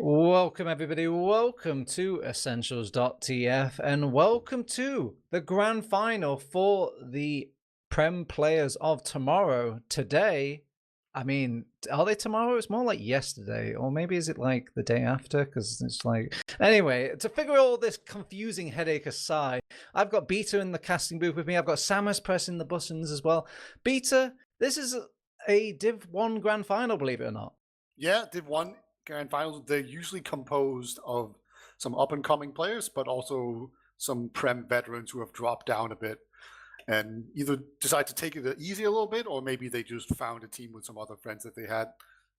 Welcome, everybody. Welcome to Essentials.tf and welcome to the grand final for the Prem players of tomorrow. Today, are they tomorrow? It's more like yesterday, or maybe is it like the day after? Because it's like. Anyway, to figure all this confusing headache aside, I've got Beta in the casting booth with me. I've got Samus pressing the buttons as well. Beta, this is a Div 1 grand final, believe it or not. Yeah, Div 1 grand finals, they're usually composed of some up-and-coming players, but also some Prem veterans who have dropped down a bit and either decide to take it easy a little bit, or maybe they just found a team with some other friends that they had,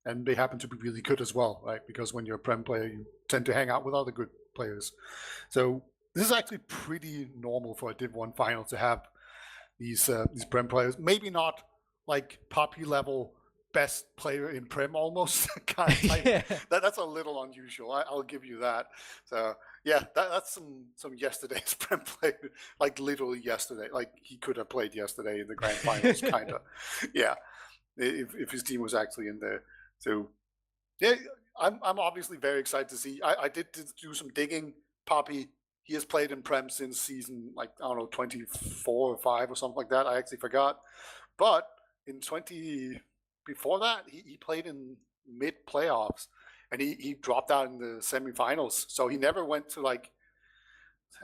and they happen to be really good as well, right? Because when you're a Prem player, you tend to hang out with other good players. So this is actually pretty normal for a Div 1 final to have these Prem players. Maybe not like Poppy level best player in Prem almost kind of type. Yeah. That's a little unusual. I'll give you that. So yeah, that's some yesterday's Prem play, like literally yesterday. Like he could have played yesterday in the grand finals, kind of. Yeah, if his team was actually in there. So yeah, I'm obviously very excited to see. I did do some digging. Poppy, he has played in Prem since season, like, I don't know, 24 or 5 or something like that. I actually forgot. But in before that, he played in mid playoffs, and he dropped out in the semifinals. So he never went to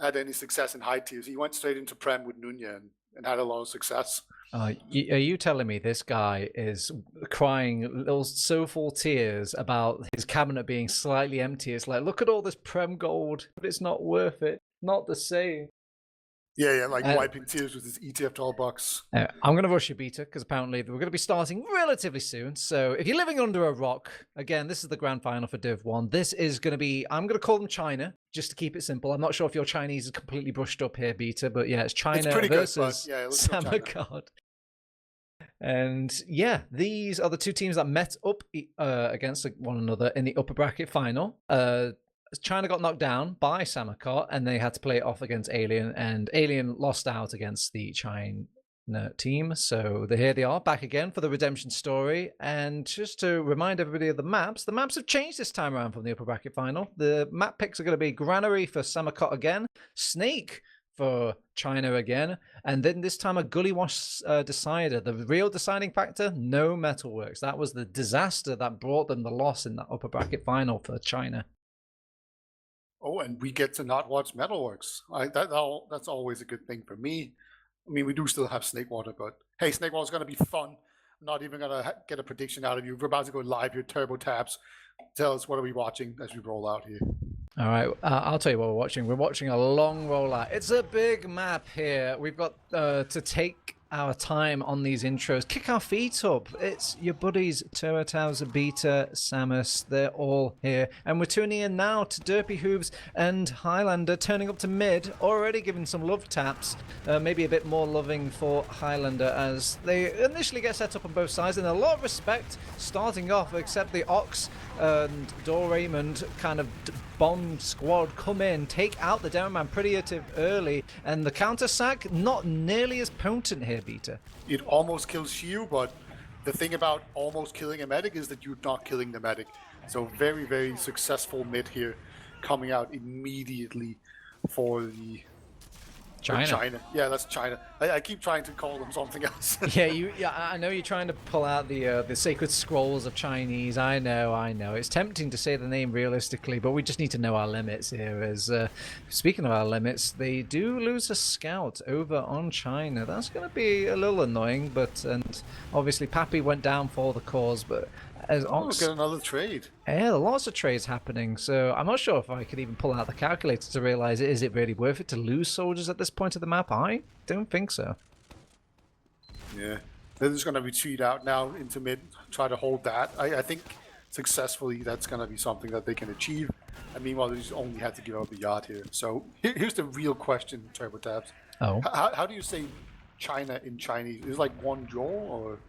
had any success in high tiers. He went straight into Prem with Nunya and had a lot of success. Are you telling me this guy is crying little soulful tears about his cabinet being slightly empty? It's like, look at all this Prem gold, but it's not worth it. Not the same. Yeah, like wiping tears with his ETF2L bucks. I'm going to rush you, Beta, because apparently we're going to be starting relatively soon. So if you're living under a rock, again, this is the grand final for Div 1. This is going to be, I'm going to call them China, just to keep it simple. I'm not sure if your Chinese is completely brushed up here, Beta, but yeah, it's China versus sammakot. And yeah, these are the two teams that met up against one another in the upper bracket final. China got knocked down by sammakot, and they had to play it off against Alien, and Alien lost out against the China team. So here they are back again for the redemption story. And just to remind everybody of the maps have changed this time around from the upper bracket final. The map picks are going to be Granary for sammakot again, Snake for China again, and then this time a Gully Wash decider. The real deciding factor, no Metalworks. That was the disaster that brought them the loss in that upper bracket final for China. Oh, and we get to not watch Metalworks. That's always a good thing for me. I mean, we do still have Snakewater, but hey, Snakewater's going to be fun. I'm not even going to get a prediction out of you. We're about to go live here, Turbo Tabs. Tell us, what are we watching as we roll out here? All right, I'll tell you what we're watching. We're watching a long rollout. It's a big map here. We've got to take our time on these intros. Kick our feet up. It's your buddies, Turbo Beta, Samus. They're all here. And we're tuning in now to Derpy Hooves and Highlander, turning up to mid, already giving some love taps. Maybe a bit more loving for Highlander as they initially get set up on both sides. And a lot of respect starting off, except the Ox and Dor Raymond kind of bomb squad come in, take out the Demoman pretty early, and the counter sack not nearly as potent here, Beta. It almost kills Shiu, but the thing about almost killing a medic is that you're not killing the medic. So very, very successful mid here, coming out immediately for the China. Yeah, that's China. I keep trying to call them something else. Yeah, I know you're trying to pull out the sacred scrolls of Chinese. I know. It's tempting to say the name realistically, but we just need to know our limits here. As speaking of our limits, they do lose a scout over on China. That's going to be a little annoying, and obviously Pappy went down for the cause, but as Ox, get another trade. Yeah, lots of trades happening. So I'm not sure if I could even pull out the calculator to realize, is it really worth it to lose soldiers at this point of the map? I don't think so. Yeah, they're just going to retreat out now into mid, try to hold that. I think successfully that's going to be something that they can achieve. And meanwhile, they just only had to give out the yard here. So here's the real question, Turbo Tabs. Oh. How do you say China in Chinese? Is it like bonjour or?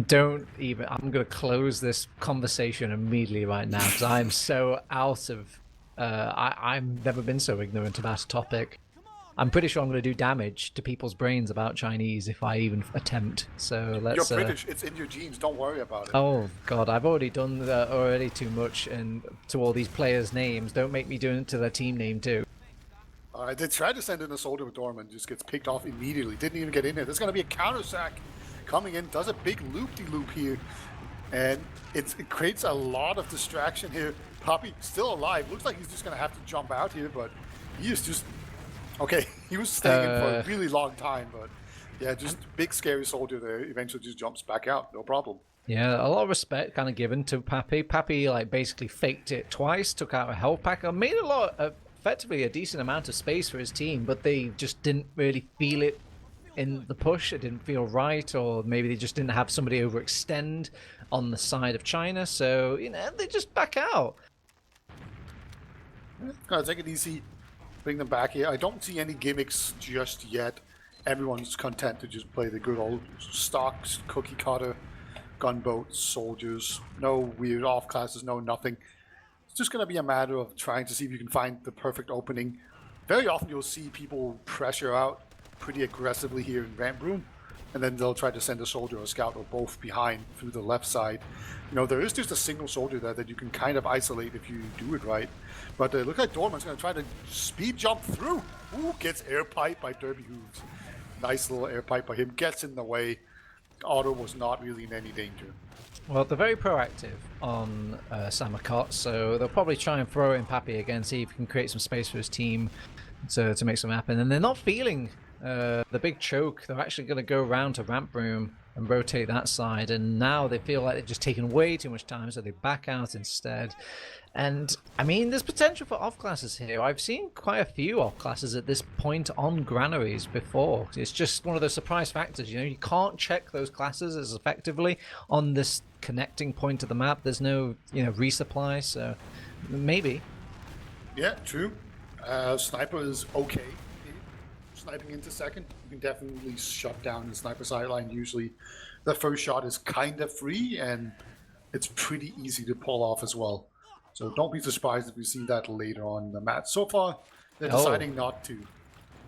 Don't even. I'm going to close this conversation immediately right now because I'm so out of. I've never been so ignorant about a topic. I'm pretty sure I'm going to do damage to people's brains about Chinese if I even attempt. So let's. You're British. It's in your genes. Don't worry about it. Oh God, I've already done that already too much, and to all these players' names. Don't make me do it to their team name too. They tried to send in a soldier with Dorman, just gets picked off immediately. Didn't even get in there. There's going to be a counter sack coming in. Does a big loop-de-loop here, and it creates a lot of distraction here. Poppy still alive. Looks like he's just going to have to jump out here, but he is just okay. He was staying in for a really long time, but yeah, just big scary soldier there. Eventually, just jumps back out. No problem. Yeah, a lot of respect kind of given to Pappy. Pappy like basically faked it twice, took out a health pack, and made effectively a decent amount of space for his team, but they just didn't really feel it in the push. It didn't feel right, or maybe they just didn't have somebody overextend on the side of China, so they just back out. Gotta take it easy, bring them back here. I don't see any gimmicks just yet. Everyone's content to just play the good old stocks, cookie cutter, gunboats, soldiers. No weird off classes, no nothing. It's just going to be a matter of trying to see if you can find the perfect opening. Very often you'll see people pressure out pretty aggressively here in Ramp Room, and then they'll try to send a soldier or a scout or both behind through the left side. There is just a single soldier there that you can kind of isolate if you do it right. But it looks like Dorman's going to try to speed jump through. Ooh, gets air pipe by Derby Hooves. Nice little air pipe by him. Gets in the way. Otto was not really in any danger. Well, they're very proactive on Sammakot, so they'll probably try and throw in Pappy again, see if he can create some space for his team to make something happen. And they're not feeling the big choke. They're actually going to go around to Ramp Room and rotate that side, and now they feel like they've just taken way too much time, so they back out instead. And I mean, there's potential for off classes here. I've seen quite a few off classes at this point on granaries before. It's just one of those surprise factors. You can't check those classes as effectively on this connecting point of the map. There's no resupply, so maybe. Yeah, true. Sniper is okay. Sniping into second, you can definitely shut down the sniper sideline. Usually the first shot is kind of free, and it's pretty easy to pull off as well. So don't be surprised if we see that later on in the match. So far, they're deciding not to.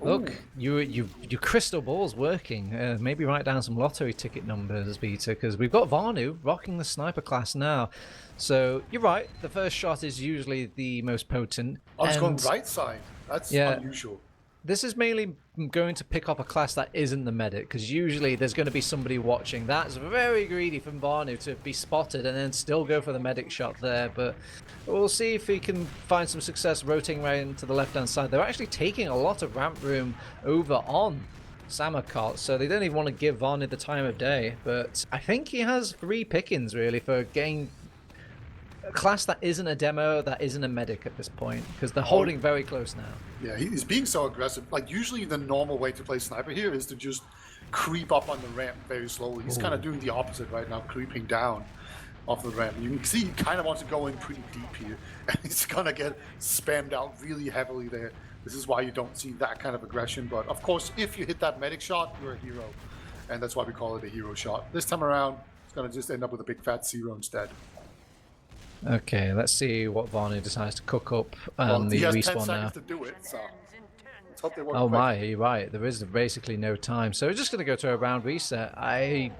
Look, your crystal ball's working. Maybe write down some lottery ticket numbers, Peter, because we've got Vanu rocking the sniper class now. So you're right. The first shot is usually the most potent. Oh, it's going right side. That's unusual. This is mainly going to pick up a class that isn't the medic, because usually there's going to be somebody watching. That's very greedy from Vanu to be spotted and then still go for the medic shot there, but we'll see if he can find some success rotating right into the left-hand side. They're actually taking a lot of ramp room over on Sammakot, so they don't even want to give Vanu the time of day, but I think he has 3 pickings really for getting a class that isn't a demo, that isn't a medic at this point, because they're holding very close now. Yeah, he's being so aggressive. Like, usually the normal way to play sniper here is to just creep up on the ramp very slowly. He's kind of doing the opposite right now, creeping down off the ramp. You can see he kind of wants to go in pretty deep here, and he's going to get spammed out really heavily there. This is why you don't see that kind of aggression, but of course, if you hit that medic shot, you're a hero, and that's why we call it a hero shot. This time around, it's going to just end up with a big fat 0 instead. Okay, let's see what Vanu decides to cook up on the respawn now. He has 10 seconds to do it, so let's hope they work. Oh my, you're right. There is basically no time. So we're just going to go to a round reset. I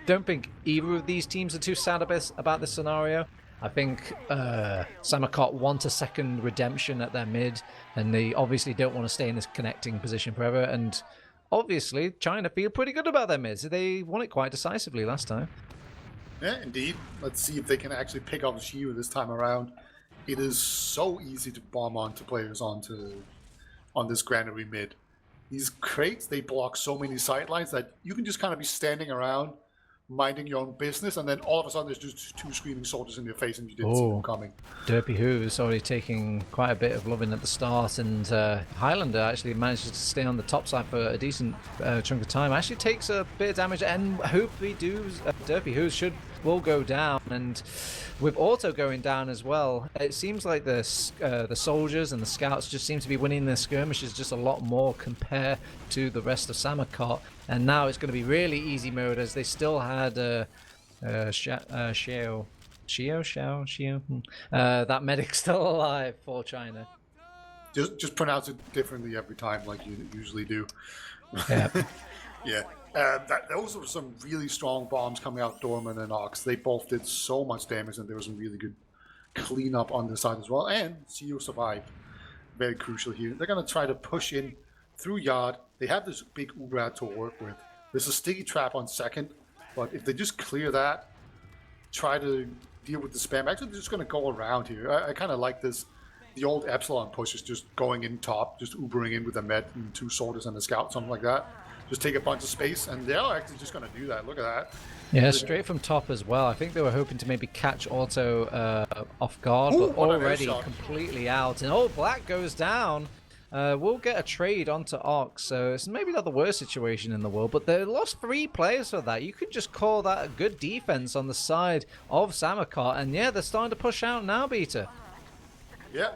don't think either of these teams are too sad about this scenario. I think Sammakot want a second redemption at their mid, and they obviously don't want to stay in this connecting position forever. And obviously, China feel pretty good about their mids. They won it quite decisively last time. Yeah, indeed. Let's see if they can actually pick up Shiyu this time around. It is so easy to bomb onto players on this granary mid. These crates, they block so many sightlines that you can just kind of be standing around, minding your own business, and then all of a sudden there's just 2 screaming soldiers in your face and you didn't see them coming. Derpy Who is already taking quite a bit of loving at the start, and Highlander actually manages to stay on the top side for a decent chunk of time. Actually takes a bit of damage, and hopefully Derpy Who will go down, and with Auto going down as well, it seems like the soldiers and the scouts just seem to be winning their skirmishes just a lot more compared to the rest of Sammakot. And now it's going to be really easy mode, as they still had Xiao. That medic still alive for China. Just pronounce it differently every time, like you usually do. Yeah. Yeah. Those were some really strong bombs coming out Dorman and Ox. They both did so much damage, and there was some really good cleanup on this side as well. And CEO survived. Very crucial here. They're going to try to push in through yard. They have this big Ubrad to work with. There's a sticky trap on second, but if they just clear that, try to deal with the spam. Actually, they're just going to go around here. I kind of like this. The old Epsilon push is just going in top, just Ubering in with a Met and 2 soldiers and a scout, something like that. Just take a bunch of space, and they're actually just going to do that. Look at that. Yeah, straight from top as well. I think they were hoping to maybe catch Auto off guard, Ooh, but what an already airshot. completely out. And Black goes down. We'll get a trade onto Ox, so it's maybe not the worst situation in the world, but they lost 3 players for that. You could just call that a good defense on the side of Sammakot, and yeah, they're starting to push out now, Beta. Yeah,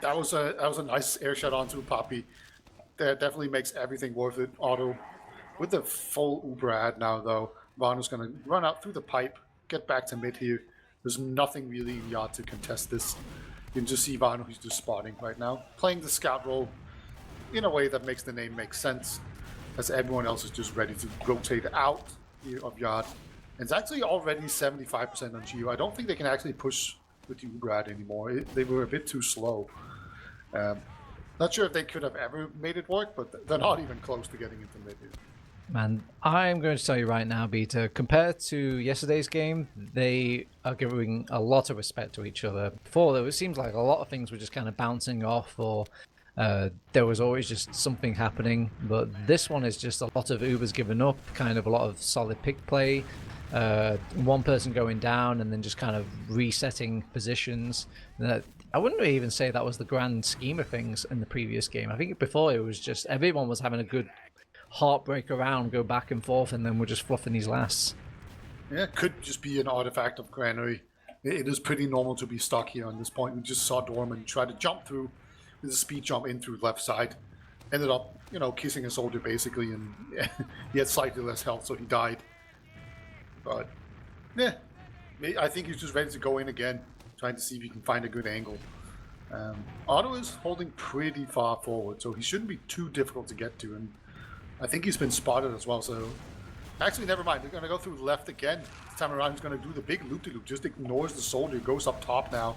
that was a nice air shot onto Poppy. That definitely makes everything worth it. Auto with the full Ubrad now, though. Vanu's going to run out through the pipe, get back to mid here. There's nothing really in yard to contest this. You can just see Vanu, who's just spotting right now, playing the scout role in a way that makes the name make sense, as everyone else is just ready to rotate out of yard. And it's actually already 75% on Geo. I don't think they can actually push with the Ubrad anymore. They were a bit too slow. Not sure if they could have ever made it work, but they're not even close to getting into mid here. Man, I'm going to tell you right now, Beta, compared to yesterday's game, they are giving a lot of respect to each other. Before, though, it seems like a lot of things were just kind of bouncing off, or there was always just something happening. But this one is just a lot of Ubers giving up, kind of a lot of solid pick play, one person going down and then just kind of resetting positions. I wouldn't even say that was the grand scheme of things in the previous game. I think before it was just everyone was having a good heartbreak around, go back and forth, and then we're just fluffing these lasts. Yeah, it could just be an artifact of Granary. It is pretty normal to be stuck here on this point. We just saw Dorman try to jump through with a speed jump in through left side. Ended up, kissing a soldier basically, and he had slightly less health, so he died. But, yeah, I think he's just ready to go in again, trying to see if he can find a good angle. Otto is holding pretty far forward, so he shouldn't be too difficult to get to, and I think he's been spotted as well, so... Actually, never mind. They're going to go through left again. This time around, he's going to do the big loop-de-loop. Just ignores the soldier, goes up top now.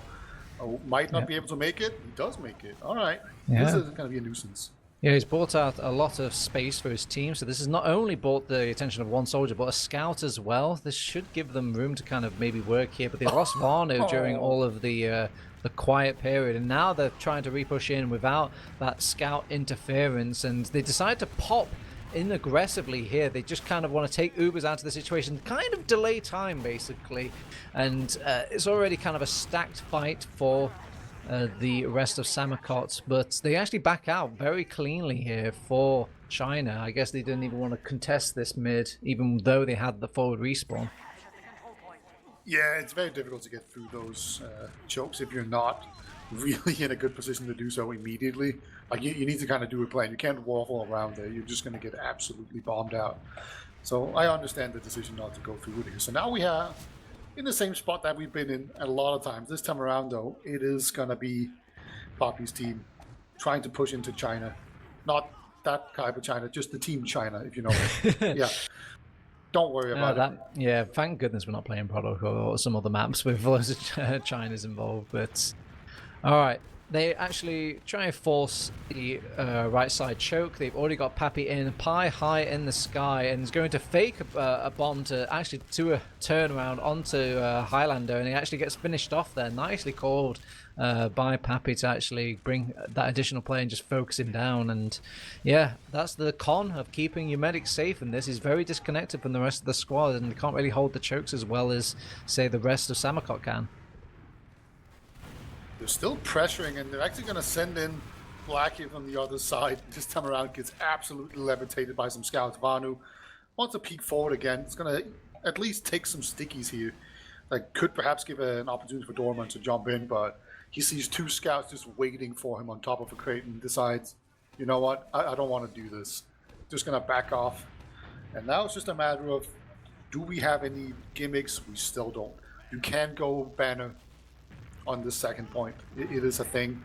Might not be able to make it. He does make it. All right. Yeah. This is going to be a nuisance. Yeah, he's brought out a lot of space for his team, so this has not only brought the attention of one soldier, but a scout as well. This should give them room to kind of maybe work here, but they lost Varno during all of the quiet period, and now they're trying to re-push in without that scout interference, and they decide to pop in aggressively here. They just kind of want to take Ubers out of the situation, kind of delay time basically, and it's already kind of a stacked fight for the rest of Sammakot, but they actually back out very cleanly here for China. I guess they didn't even want to contest this mid, even though they had the forward respawn. Yeah, it's very difficult to get through those chokes if you're not really in a good position to do so immediately. Like, you need to kind of do a plan. You can't waffle around there. You're just going to get absolutely bombed out. So I understand the decision not to go through here. So now we are in the same spot that we've been in a lot of times. This time around, though, it is going to be Poppy's team trying to push into China. Not that type of China, just the team China, if you know it. Yeah. Don't worry about it. Yeah, thank goodness we're not playing Protocol or some other maps with loads of China's involved. But all right, they actually try and force the right side choke. They've already got Pappy in, Pi high in the sky, and is going to fake a bomb to actually do a turnaround onto Highlander, and he actually gets finished off there. Nicely called by Pappy to actually bring that additional play and just focus him down. And yeah, that's the con of keeping your medic safe, and this is very disconnected from the rest of the squad, and they can't really hold the chokes as well as, say, the rest of Sammakot can. They're still pressuring, and they're actually going to send in Black here from the other side. This time around, gets absolutely levitated by some scouts. Vanu wants to peek forward again. It's going to at least take some stickies here. That could perhaps give an opportunity for Dorman to jump in, but he sees 2 scouts just waiting for him on top of a crate and decides, you know what, I don't want to do this. Just going to back off. And now it's just a matter of, do we have any gimmicks? We still don't. You can go banner on the second point. It is a thing.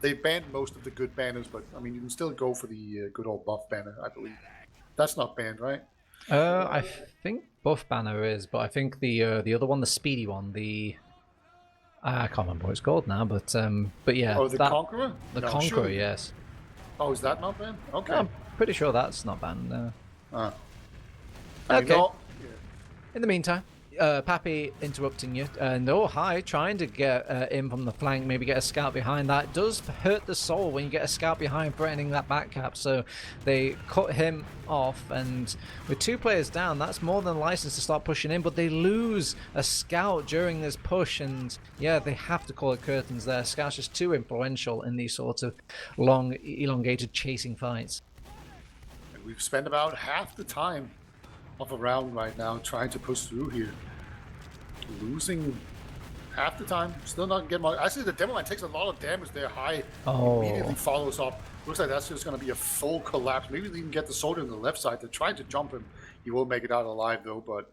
They banned most of the good banners, but I mean, you can still go for the good old buff banner, I believe. That's not banned, right? I think buff banner is, but I think the other one, the speedy one, I can't remember what it's called now, but yeah. Oh, the Conqueror? The No, Conqueror, surely. yes. Oh, is that not banned? Okay. I'm pretty sure that's not banned. No. I mean, Okay. no, In the meantime, Pappy interrupting you, and hi, trying to get in from the flank, maybe get a scout behind. That does hurt the soul when you get a scout behind threatening that back cap, so they cut him off, and with 2 players down, that's more than license to start pushing in, but they lose a scout during this push, and yeah, they have to call it curtains there. Scout's just too influential in these sorts of long, elongated chasing fights. and we've spent about half the time of a round right now trying to push through here. Losing half the time, still not getting much. Actually, the demo line takes a lot of damage there. High immediately follows up. Looks like that's just going to be a full collapse. Maybe they even get the soldier on the left side. They're trying to jump him. He won't make it out alive though, but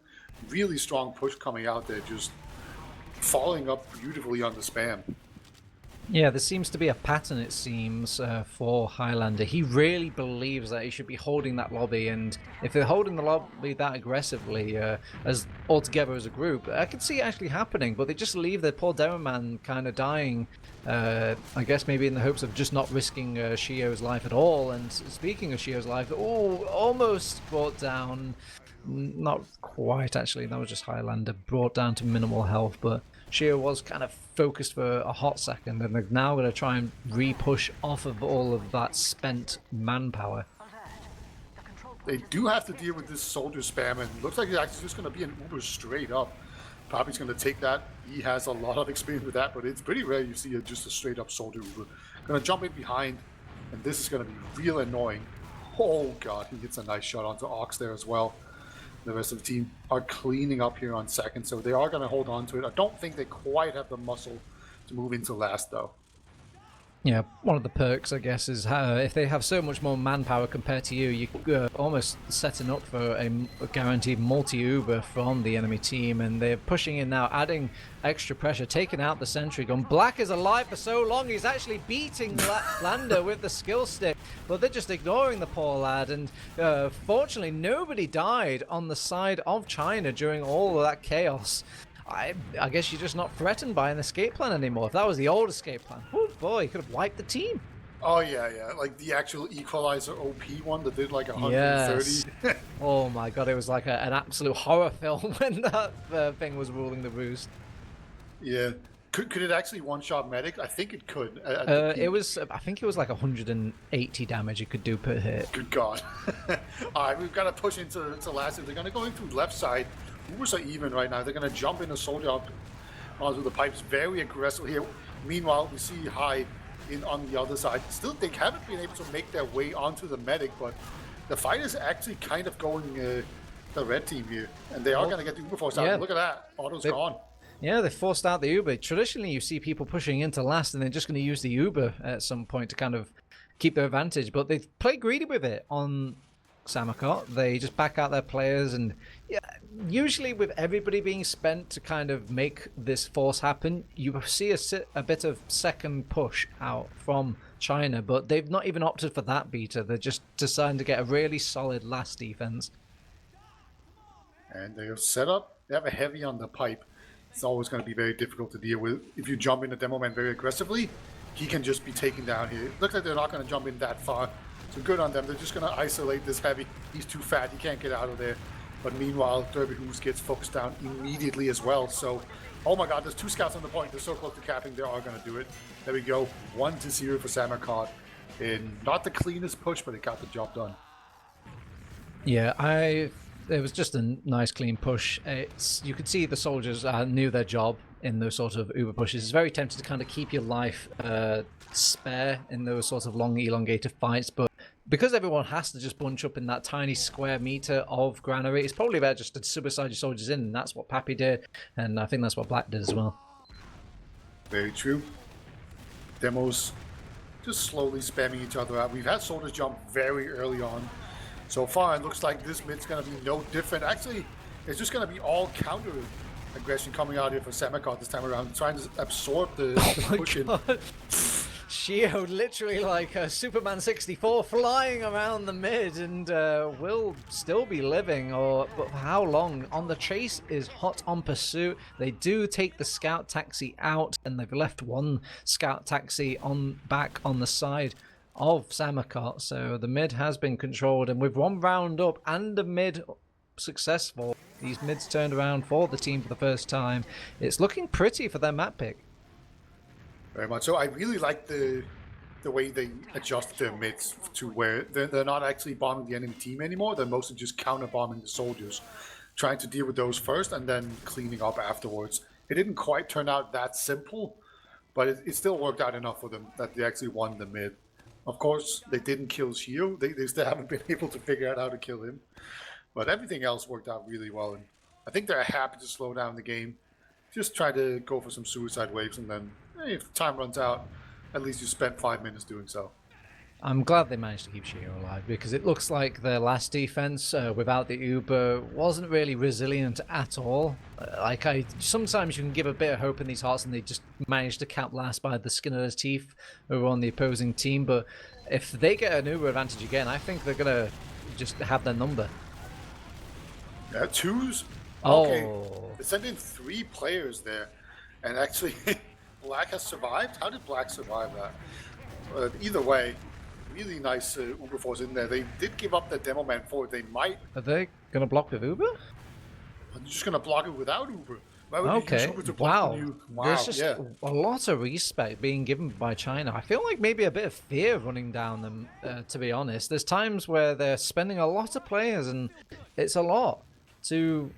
really strong push coming out there, just following up beautifully on the spam. Yeah, there seems to be a pattern, it seems, for Highlander. He really believes that he should be holding that lobby, and if they're holding the lobby that aggressively, as altogether as a group, I can see it actually happening, but they just leave their poor Demo Man kind of dying, I guess maybe in the hopes of just not risking Shio's life at all. And speaking of Shio's life, almost brought down, not quite actually, that was just Highlander, brought down to minimal health, but Shio was kind of focused for a hot second, and they're now going to try and re-push off of all of that spent manpower. They do have to deal with this soldier spam, and looks like it's actually just going to be an Uber straight up. Poppy's going to take that. He has a lot of experience with that, but it's pretty rare you see just a straight up soldier Uber. Going to jump in behind, and this is going to be real annoying. Oh god, he gets a nice shot onto Ox there as well. The rest of the team are cleaning up here on second, so they are going to hold on to it. I don't think they quite have the muscle to move into last, though. Yeah, one of the perks, I guess, is how if they have so much more manpower compared to you, you're almost setting up for a guaranteed multi-Uber from the enemy team, and they're pushing in now, adding extra pressure, taking out the sentry gun. Black is alive for so long, he's actually beating Lander with the skill stick, but they're just ignoring the poor lad, and fortunately nobody died on the side of China during all of that chaos. I guess you're just not threatened by an escape plan anymore. If that was the old escape plan, oh boy, he could have wiped the team. Oh yeah, like the actual Equalizer OP one that did like 130. Yes. Oh my god, it was like an absolute horror film when that thing was ruling the roost. Yeah. Could it actually one-shot medic? I think it could. It was, I think it was like 180 damage it could do per hit. Good god. Alright, we've got to push into last. They're going to go in through left side. Movers are even right now. They're going to jump in a soldier up onto the pipes very aggressively here. Meanwhile, we see High in on the other side. Still, they haven't been able to make their way onto the medic, but the fight is actually kind of going the red team here. And they are going to get the Uber force out. Yeah. Look at that. Otto's gone. Yeah, they forced out the Uber. Traditionally, you see people pushing into last, and they're just going to use the Uber at some point to kind of keep their advantage. But they play greedy with it on Sammakot. They just back out their players, and yeah, usually with everybody being spent to kind of make this force happen, you see a bit of second push out from China, but they've not even opted for that beta. They're just deciding to get a really solid last defense. And they're set up. They have a heavy on the pipe. It's always going to be very difficult to deal with. If you jump in the demo man very aggressively, he can just be taken down here. Looks like they're not going to jump in that far. So good on them. They're just going to isolate this heavy. He's too fat. He can't get out of there. But meanwhile, Derby Hooves gets focused down immediately as well. So, oh my god, there's 2 scouts on the point. They're so close to capping. They are going to do it. There we go. 1-0 for Sammakot. And not the cleanest push, but it got the job done. Yeah, it was just a nice clean push. You could see the soldiers knew their job in those sort of Uber pushes. It's very tempting to kind of keep your life spare in those sorts of long elongated fights, but because everyone has to just bunch up in that tiny square meter of granary, it's probably better just to suicide your soldiers in, and that's what Pappy did, and I think that's what Black did as well. Very true. Demos just slowly spamming each other out. We've had soldiers jump very early on. So far, it looks like this mid's going to be no different. Actually, it's just going to be all counter aggression coming out here for Sammakot this time around, trying to absorb the push in. Shio literally like Superman 64 flying around the mid and will still be living, but for how long? On the chase is hot on pursuit. They do take the scout taxi out, and they've left one scout taxi back on the side of Sammakot. So the mid has been controlled, and with one round up and the mid successful, these mids turned around for the team for the first time. It's looking pretty for their map pick. Very much so. I really like the way they adjust their mids to where they're not actually bombing the enemy team anymore. They're mostly just counter bombing the soldiers, trying to deal with those first and then cleaning up afterwards. It didn't quite turn out that simple, but it still worked out enough for them that they actually won the mid. Of course, they didn't kill Shio. They still haven't been able to figure out how to kill him. But everything else worked out really well. And I think they're happy to slow down the game. Just try to go for some suicide waves, and then if time runs out, at least you spent 5 minutes doing so. I'm glad they managed to keep Shio alive, because it looks like their last defense without the Uber wasn't really resilient at all. Sometimes you can give a bit of hope in these hearts, and they just managed to cap last by the skin of their teeth over on the opposing team. But if they get an Uber advantage again, I think they're gonna just have their number. Yeah, twos. Oh. Okay, they sent in 3 players there, and actually Black has survived. How did Black survive that? Either way, really nice Uber force in there. They did give up the demo man forward. They might. Are they gonna block with Uber? I'm just gonna block it without Uber. Okay. Wow. There's just yeah. a lot of respect being given by China. I feel like maybe a bit of fear running down them, to be honest. There's times where they're spending a lot of players, and it's a lot to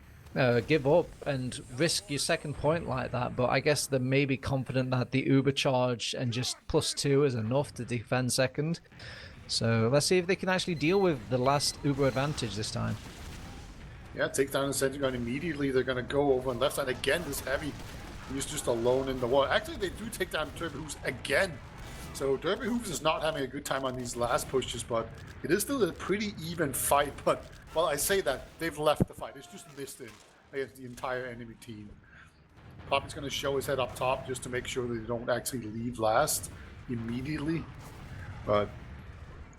give up and risk your second point like that. But I guess they're maybe confident that the Uber charge and just +2 is enough to defend second. So let's see if they can actually deal with the last Uber advantage this time. Yeah, take down the center gun immediately. They're going to go over on left side again. This heavy, he's just alone in the wall. Actually, they do take down Derby Hooves again. So Derby Hooves is not having a good time on these last pushes, but it is still a pretty even fight. But, well, I say that, they've left the fight. It's just listed against the entire enemy team. Poppy's going to show his head up top just to make sure that they don't actually leave last immediately. But,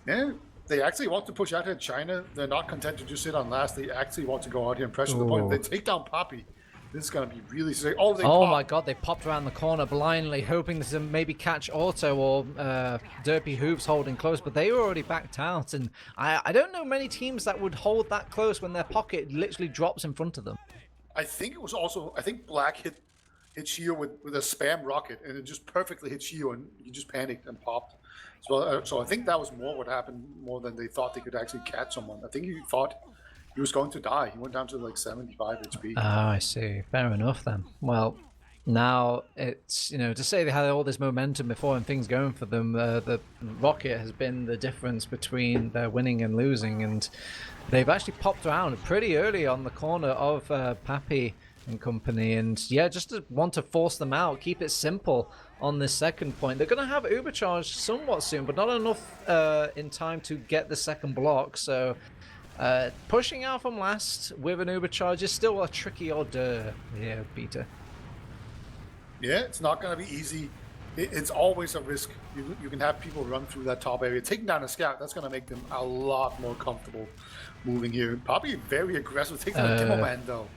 yeah. They actually want to push out here in China. They're not content to just sit on last. They actually want to go out here and pressure the point. They take down Poppy. This is going to be really sick. Oh, my God. They popped around the corner blindly, hoping to maybe catch Auto or Derpy Hooves holding close, but they were already backed out. And I don't know many teams that would hold that close when their pocket literally drops in front of them. I think it was also, Black hit Shio with a spam rocket, and it just perfectly hit Shio, and he just panicked and popped. So I think that was more what happened, more than they thought they could actually catch someone. I think he thought he was going to die. He went down to like 75 HP. Oh, I see. Fair enough then. Well, now it's, to say they had all this momentum before and things going for them, the rocket has been the difference between their winning and losing, and they've actually popped around pretty early on the corner of Pappy and company, and yeah, just to want to force them out, keep it simple on this second point. They're going to have Uber charge somewhat soon, but not enough in time to get the second block. So pushing out from last with an Uber charge is still a tricky order here, Peter. Yeah, it's not going to be easy. It's always a risk. You can have people run through that top area. Taking down a scout, that's going to make them a lot more comfortable moving here. Probably very aggressive. Take down a demo man, though.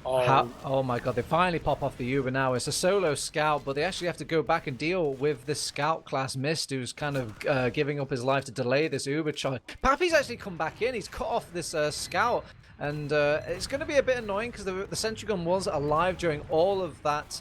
Oh my God, they finally pop off the Uber now. It's a solo scout, but they actually have to go back and deal with this scout class Mist, who's kind of giving up his life to delay this Uber charge. Pappy's actually come back in. He's cut off this scout, and it's going to be a bit annoying because the sentry gun was alive during all of that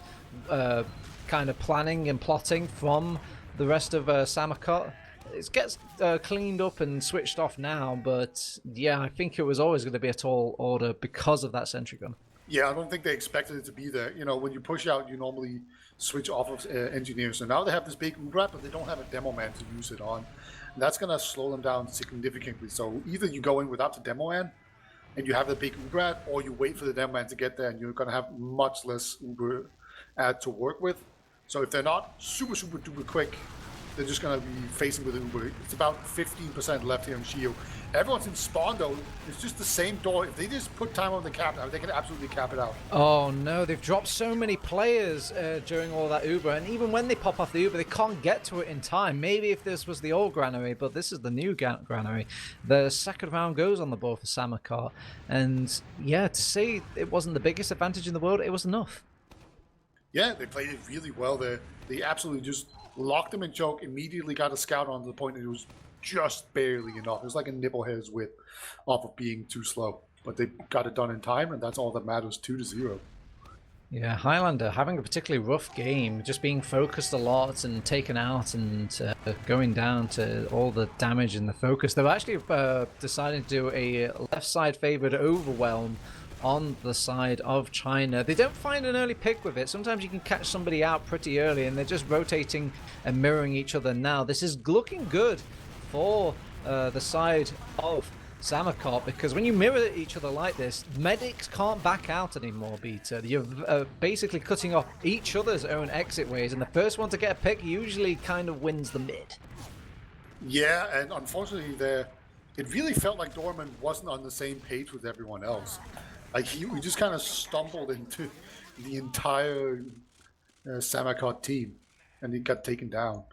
kind of planning and plotting from the rest of Sammakot. It gets cleaned up and switched off now, but yeah, I think it was always going to be a tall order because of that sentry gun. Yeah, I don't think they expected it to be there. When you push out, you normally switch off of engineers. So now they have this big Uber, but they don't have a demo man to use it on. And that's going to slow them down significantly. So either you go in without the demo man and you have the big Uber, or you wait for the demo man to get there, and you're going to have much less Uber to work with. So if they're not super, super duper quick, they're just going to be facing with Uber. It's about 15% left here in Shield. Everyone's in spawn though. It's just the same door. If they just put time on the cap now, they can absolutely cap it out. Oh no, they've dropped so many players during all that Uber, and even when they pop off the Uber, they can't get to it in time. Maybe if this was the old granary, but this is the new granary. The second round goes on the board for sammakot, and yeah, to say it wasn't the biggest advantage in the world, it was enough. Yeah, they played it really well there. They absolutely just locked them in choke, immediately got a scout onto the point, and it was just barely enough. It was like a nipple hair's width off of being too slow. But they got it done in time, and that's all that matters, 2-0. Yeah, Highlander having a particularly rough game, just being focused a lot and taken out and going down to all the damage and the focus. They've actually decided to do a left side favored overwhelm on the side of China. They don't find an early pick with it. Sometimes you can catch somebody out pretty early, and they're just rotating and mirroring each other now. This is looking good for the side of sammakot, because when you mirror each other like this, medics can't back out anymore, Beta. You're basically cutting off each other's own exit ways, and the first one to get a pick usually kind of wins the mid. Yeah, and unfortunately it really felt like Dorman wasn't on the same page with everyone else. Like we just kind of stumbled into the entire sammakot team, and he got taken down.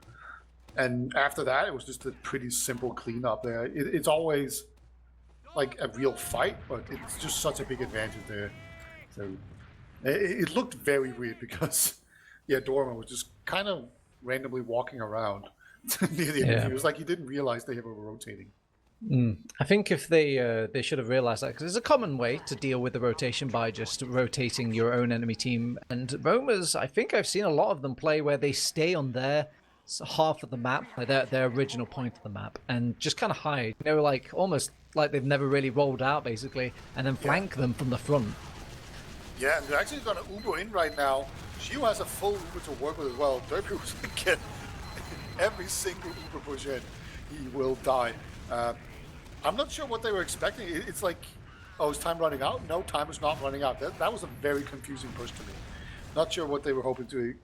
And after that, it was just a pretty simple cleanup there. It's always like a real fight, but it's just such a big advantage there. So it looked very weird because, yeah, Dorman was just kind of randomly walking around near the end. It was like he didn't realize they were rotating. I think if they should have realized that, because it's a common way to deal with the rotation by just rotating your own enemy team. And Roamers, I think I've seen a lot of them play where they stay on their half of the map, like their original point of the map, and just kind of hide, you know, like almost like they've never really rolled out basically, and then flank them from the front. Yeah, and they're actually going to Uber in right now. Shiu has a full Uber to work with as well. Derby was going to get every single Uber push in. He will die. I'm not sure what they were expecting. It's like, oh, is time running out? No, time is not running out. That was a very confusing push to me. Not sure what they were hoping to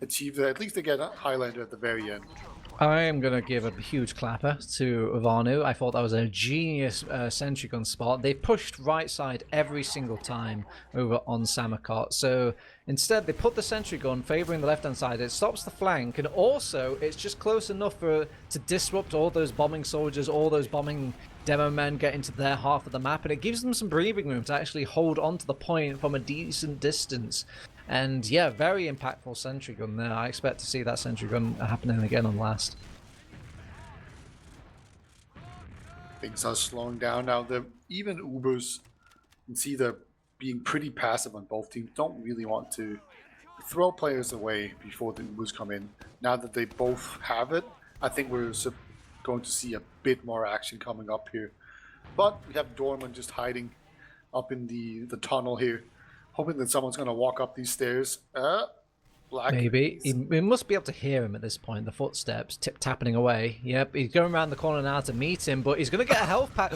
achieve there. At least they get a Highlander at the very end. I am going to give a huge clapper to Vanu. I thought that was a genius sentry gun spot. They pushed right side every single time over on sammakot. So instead, they put the sentry gun favoring the left-hand side. It stops the flank, and also it's just close enough to disrupt all those bombing soldiers, all those bombing demo men get into their half of the map, and it gives them some breathing room to actually hold onto the point from a decent distance. And yeah, very impactful sentry gun there. I expect to see that sentry gun happening again on last. Things are slowing down now. Even Ubers, you can see they're being pretty passive on both teams. Don't really want to throw players away before the Ubers come in. Now that they both have it, I think we're going to see a bit more action coming up here. But we have Dorman just hiding up in the tunnel here, hoping that someone's going to walk up these stairs. Black. Maybe. We must be able to hear him at this point, the footsteps tapping away. Yep, he's going around the corner now to meet him, but he's going to get a health pack.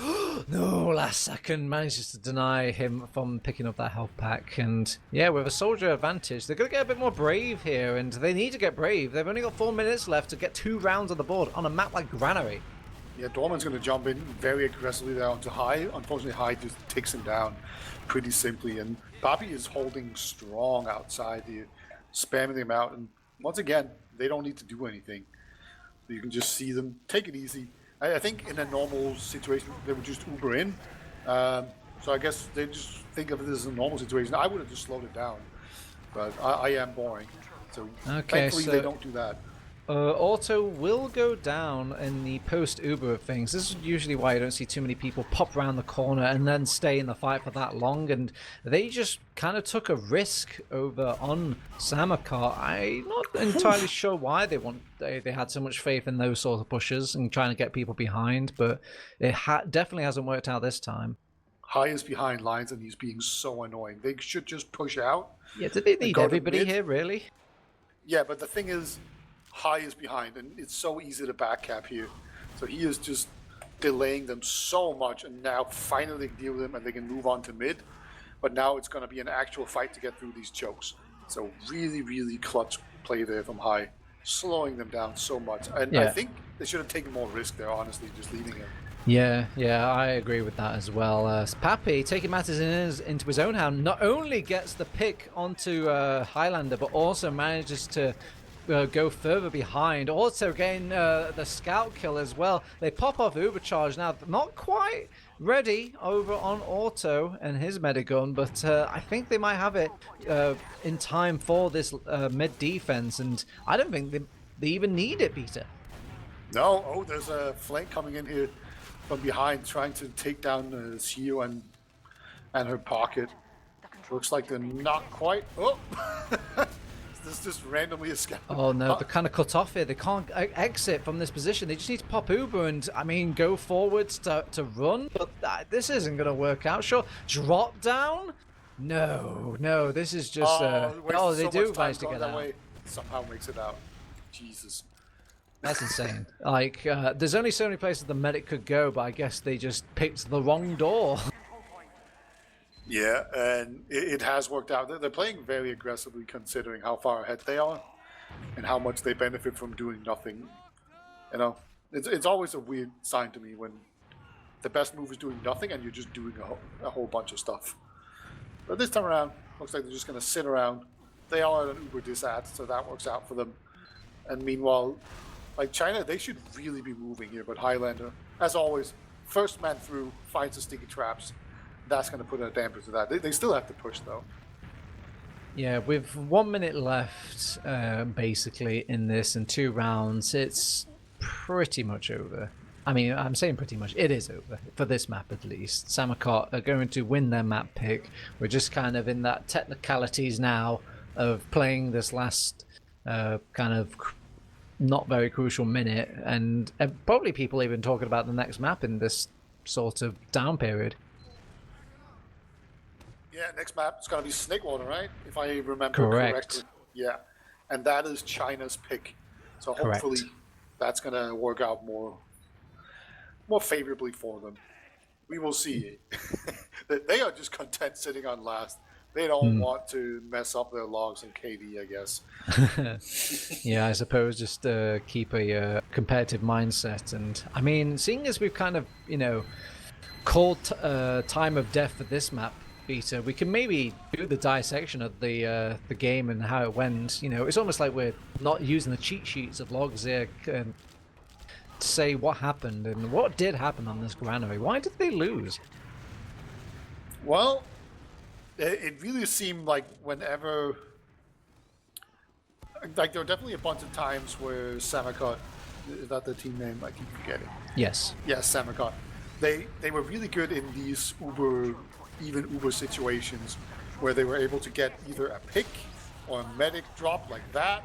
No, last second manages to deny him from picking up that health pack. And yeah, with a soldier advantage, they're going to get a bit more brave here, and they need to get brave. They've only got 4 minutes left to get 2 rounds on the board on a map like Granary. Yeah, Dorman's going to jump in very aggressively there onto High. Unfortunately, High just takes him down pretty simply, and Papi is holding strong outside here, spamming them out, and once again, they don't need to do anything. You can just see them take it easy. I think in a normal situation, they would just Uber in. So I guess they just think of it as a normal situation. I would have just slowed it down, but I am boring. So thankfully they don't do that. Auto will go down in the post-Uber of things. This is usually why you don't see too many people pop around the corner and then stay in the fight for that long, and they just kind of took a risk over on sammakot. I'm not entirely sure why they had so much faith in those sort of pushes and trying to get people behind, but it definitely hasn't worked out this time. High is behind lines, and he's being so annoying. They should just push out. Yeah, do they need everybody here, really? Yeah, but the thing is, High is behind, and it's so easy to backcap here. So he is just delaying them so much, and now finally they can deal with them and they can move on to mid. But now it's going to be an actual fight to get through these chokes. So really, really clutch play there from High. slowing them down so much. And I think they should have taken more risk there, honestly, just leaving him. Yeah, I agree with that as well. Pappy, taking matters into his own hand, not only gets the pick onto Highlander, but also manages to go further behind. Also getting the scout kill as well. They pop off Ubercharge now. Not quite ready over on Auto and his Medigun, but I think they might have it in time for this mid defense, and I don't think they even need it, Peter. No, oh, there's a flank coming in here from behind, trying to take down Shio and her pocket. Looks like they're not quite. Oh, this just randomly escaped. Oh no, they're kind of cut off here. They can't exit from this position. They just need to pop Uber and, I mean, go forwards to run. But this isn't going to work out. Sure, drop down? No, this is just. They do manage to get out. Way. Somehow makes it out. Jesus. That's insane. Like, there's only so many places the medic could go, but I guess they just picked the wrong door. Yeah, and it has worked out. They're playing very aggressively considering how far ahead they are and how much they benefit from doing nothing. You know, it's always a weird sign to me when the best move is doing nothing and you're just doing a whole bunch of stuff. But this time around, looks like they're just going to sit around. They are at an Uber disad, so that works out for them. And meanwhile, like China, they should really be moving here, but Highlander, as always, first man through, finds the sticky traps. That's going to put a damper to that. They still have to push, though. Yeah, with 1 minute left, basically, in this, and 2 rounds, it's pretty much over. I mean, I'm saying pretty much. It is over, for this map at least. Sammakot are going to win their map pick. We're just kind of in that technicalities now of playing this last kind of not very crucial minute, and probably people even talking about the next map in this sort of down period. Yeah, next map is going to be Snakewater, right? If I remember correctly. Yeah, and that is China's pick. So hopefully that's going to work out more favorably for them. We will see. They are just content sitting on last. They don't want to mess up their logs and KD, I guess. Yeah, I suppose just keep a competitive mindset. And I mean, seeing as we've kind of, called time of death for this map, Peter, we can maybe do the dissection of the game and how it went. It's almost like we're not using the cheat sheets of logs here to say what happened and what did happen on this granary. Why did they lose? Well, it really seemed like whenever, like there were definitely a bunch of times where Sammakot, is that the team name? I keep forgetting. Yes. Yes, Sammakot. They were really good in these Uber situations where they were able to get either a pick or a medic drop like that.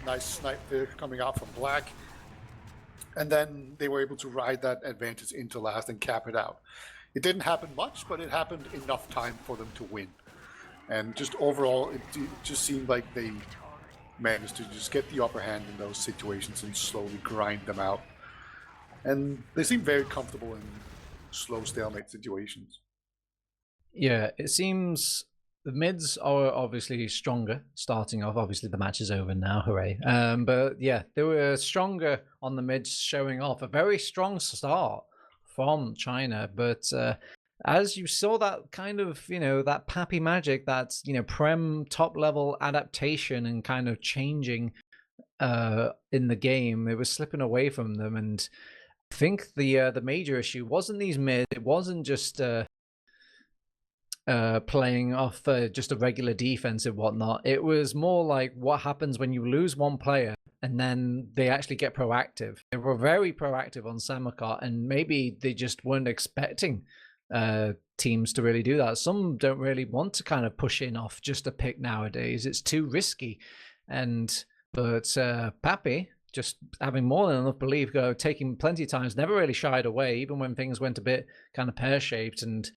Nice snipe there coming out from Black. And then they were able to ride that advantage into last and cap it out. It didn't happen much, but it happened enough time for them to win. And just overall, it just seemed like they managed to just get the upper hand in those situations and slowly grind them out. And they seem very comfortable in slow stalemate situations. Yeah, it seems the mids are obviously stronger starting off. Obviously, the match is over now, hooray. But yeah, they were stronger on the mids, showing off a very strong start from China. But as you saw that kind of, that Pappy magic, that's, Prem top level adaptation and kind of changing in the game, it was slipping away from them. And I think the major issue wasn't these mid, it wasn't just playing off just a regular defense and whatnot. It was more like what happens when you lose one player and then they actually get proactive. They were very proactive on Sammakot, and maybe they just weren't expecting teams to really do that. Some don't really want to kind of push in off just a pick nowadays. It's too risky. But Pappy, just having more than enough belief, taking plenty of times, never really shied away, even when things went a bit kind of pear-shaped. And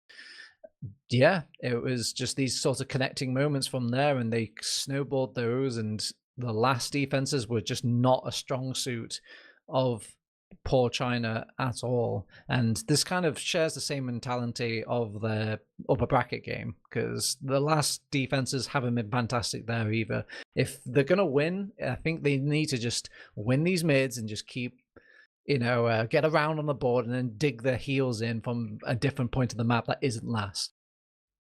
yeah, it was just these sort of connecting moments from there, and they snowballed those, and the last defenses were just not a strong suit of poor China at all. And this kind of shares the same mentality of the upper bracket game, because the last defenses haven't been fantastic there either. If they're going to win, I think they need to just win these mids and just keep, get around on the board and then dig their heels in from a different point of the map that isn't last.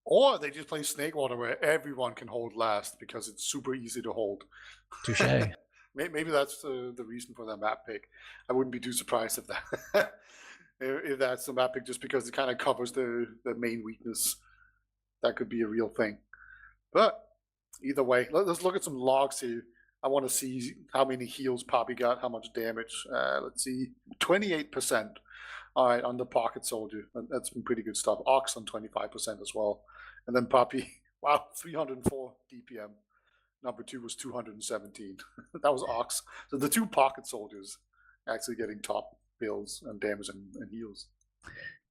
Or they just play Snakewater where everyone can hold last because it's super easy to hold. Touche. Maybe that's the reason for that map pick. I wouldn't be too surprised if that if that's the map pick, just because it kind of covers the main weakness. That could be a real thing. But either way, let's look at some logs here. I want to see how many heals Poppy got, how much damage. Let's see, 28%. All right, on the Pocket Soldier. That's been pretty good stuff. Ox on 25% as well. And then Poppy, wow, 304 DPM. Number 2 was 217. That was Ox. So the 2 Pocket Soldiers actually getting top builds and damage and heals.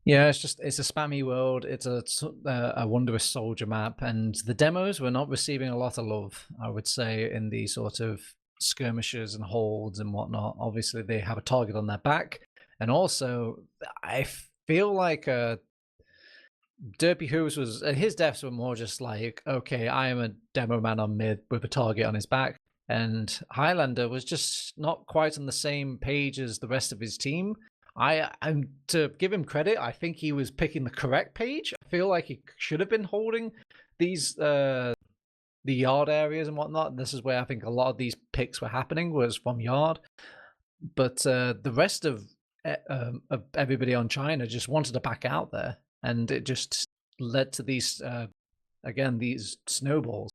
Yeah, it's a spammy world. It's a wondrous soldier map, and the demos were not receiving a lot of love, I would say, in the sort of skirmishes and holds and whatnot. Obviously, they have a target on their back, and also I feel like Derpy Hooves his deaths were more just like, okay, I am a demo man on mid with a target on his back, and Highlander was just not quite on the same page as the rest of his team. I'm to give him credit, I think he was picking the correct page. I feel like he should have been holding these the yard areas and whatnot. And this is where I think a lot of these picks were happening, was from yard. But the rest of everybody on China just wanted to back out there, and it just led to these these snowballs.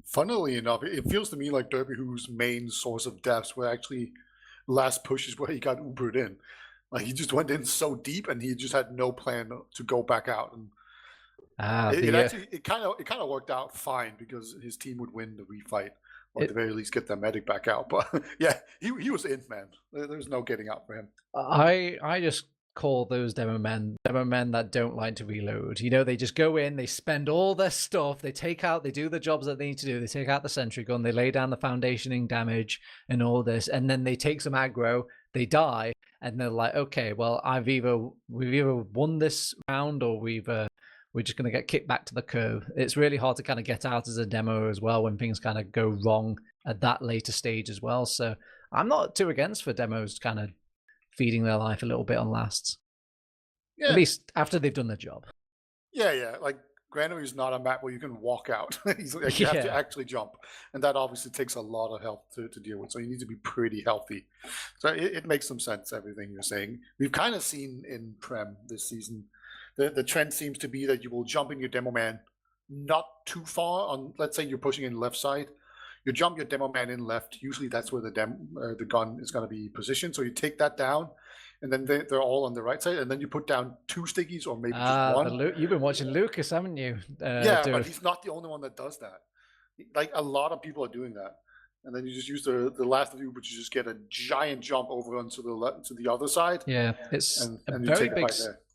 Funnily enough, it feels to me like Derby Who's main source of deaths were actually last pushes where he got Ubered in. Like, he just went in so deep, and he just had no plan to go back out. And it kind of worked out fine, because his team would win the refight, or at the very least get their medic back out. But yeah, he was in, man. There's no getting out for him. I just call those demo men that don't like to reload. They just go in, they spend all their stuff, they do the jobs that they need to do, they take out the sentry gun, they lay down the foundationing damage and all this, and then they take some aggro, they die, and they're like, okay, well, we've either won this round, or we're just going to get kicked back to the curve. It's really hard to kind of get out as a demo as well when things kind of go wrong at that later stage as well. So I'm not too against for demos kind of feeding their life a little bit on lasts. Yeah. At least after they've done their job. Yeah. Like, Granary is not a map where you can walk out. You have to actually jump. And that obviously takes a lot of health to deal with. So you need to be pretty healthy. So it makes some sense, everything you're saying. We've kind of seen in Prem this season, the trend seems to be that you will jump in your demo man not too far on, let's say you're pushing in left side. You jump your demo man in left. Usually that's where the gun is going to be positioned. So you take that down, and then they're all on the right side, and then you put down 2 stickies, or maybe just one. You've been watching Lucas, haven't you? But he's not the only one that does that. Like, a lot of people are doing that. And then you just use the last of you, but you just get a giant jump over onto the other side. Yeah, it's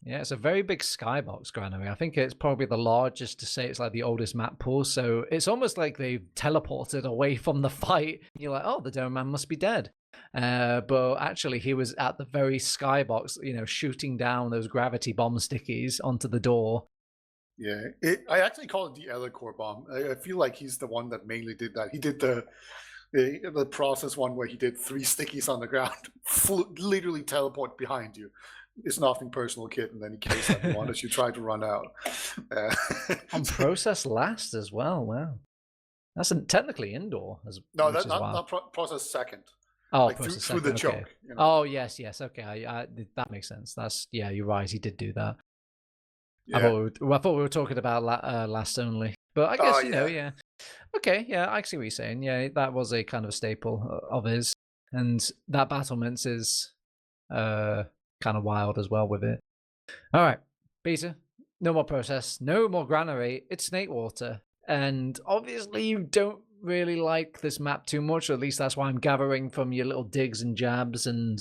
it's a very big skybox, Granary. I think it's probably the largest to say it's like the oldest map pool. So it's almost like they've teleported away from the fight. You're like, oh, the dome man must be dead. But actually, he was at the very skybox, shooting down those gravity bomb stickies onto the door. Yeah, I actually call it the Ellicor bomb. I feel like he's the one that mainly did that. He did the process one where he did 3 stickies on the ground, literally teleport behind you. It's nothing personal, kid, and then he kills everyone as you try to run out. On process last as well. Wow, that's technically indoor. No, that's not process second. Oh, like through the choke. Okay. Oh yes. Okay, that makes sense. You're right. He did do that. Yeah. I thought we were talking about last only, but I guess yeah. Okay, yeah, I see what you're saying. Yeah, that was a kind of staple of his, and that battlements is kind of wild as well with it. All right, Peter, no more process, no more granary. It's Snakewater, and obviously you don't really like this map too much, or at least that's why I'm gathering from your little digs and jabs. And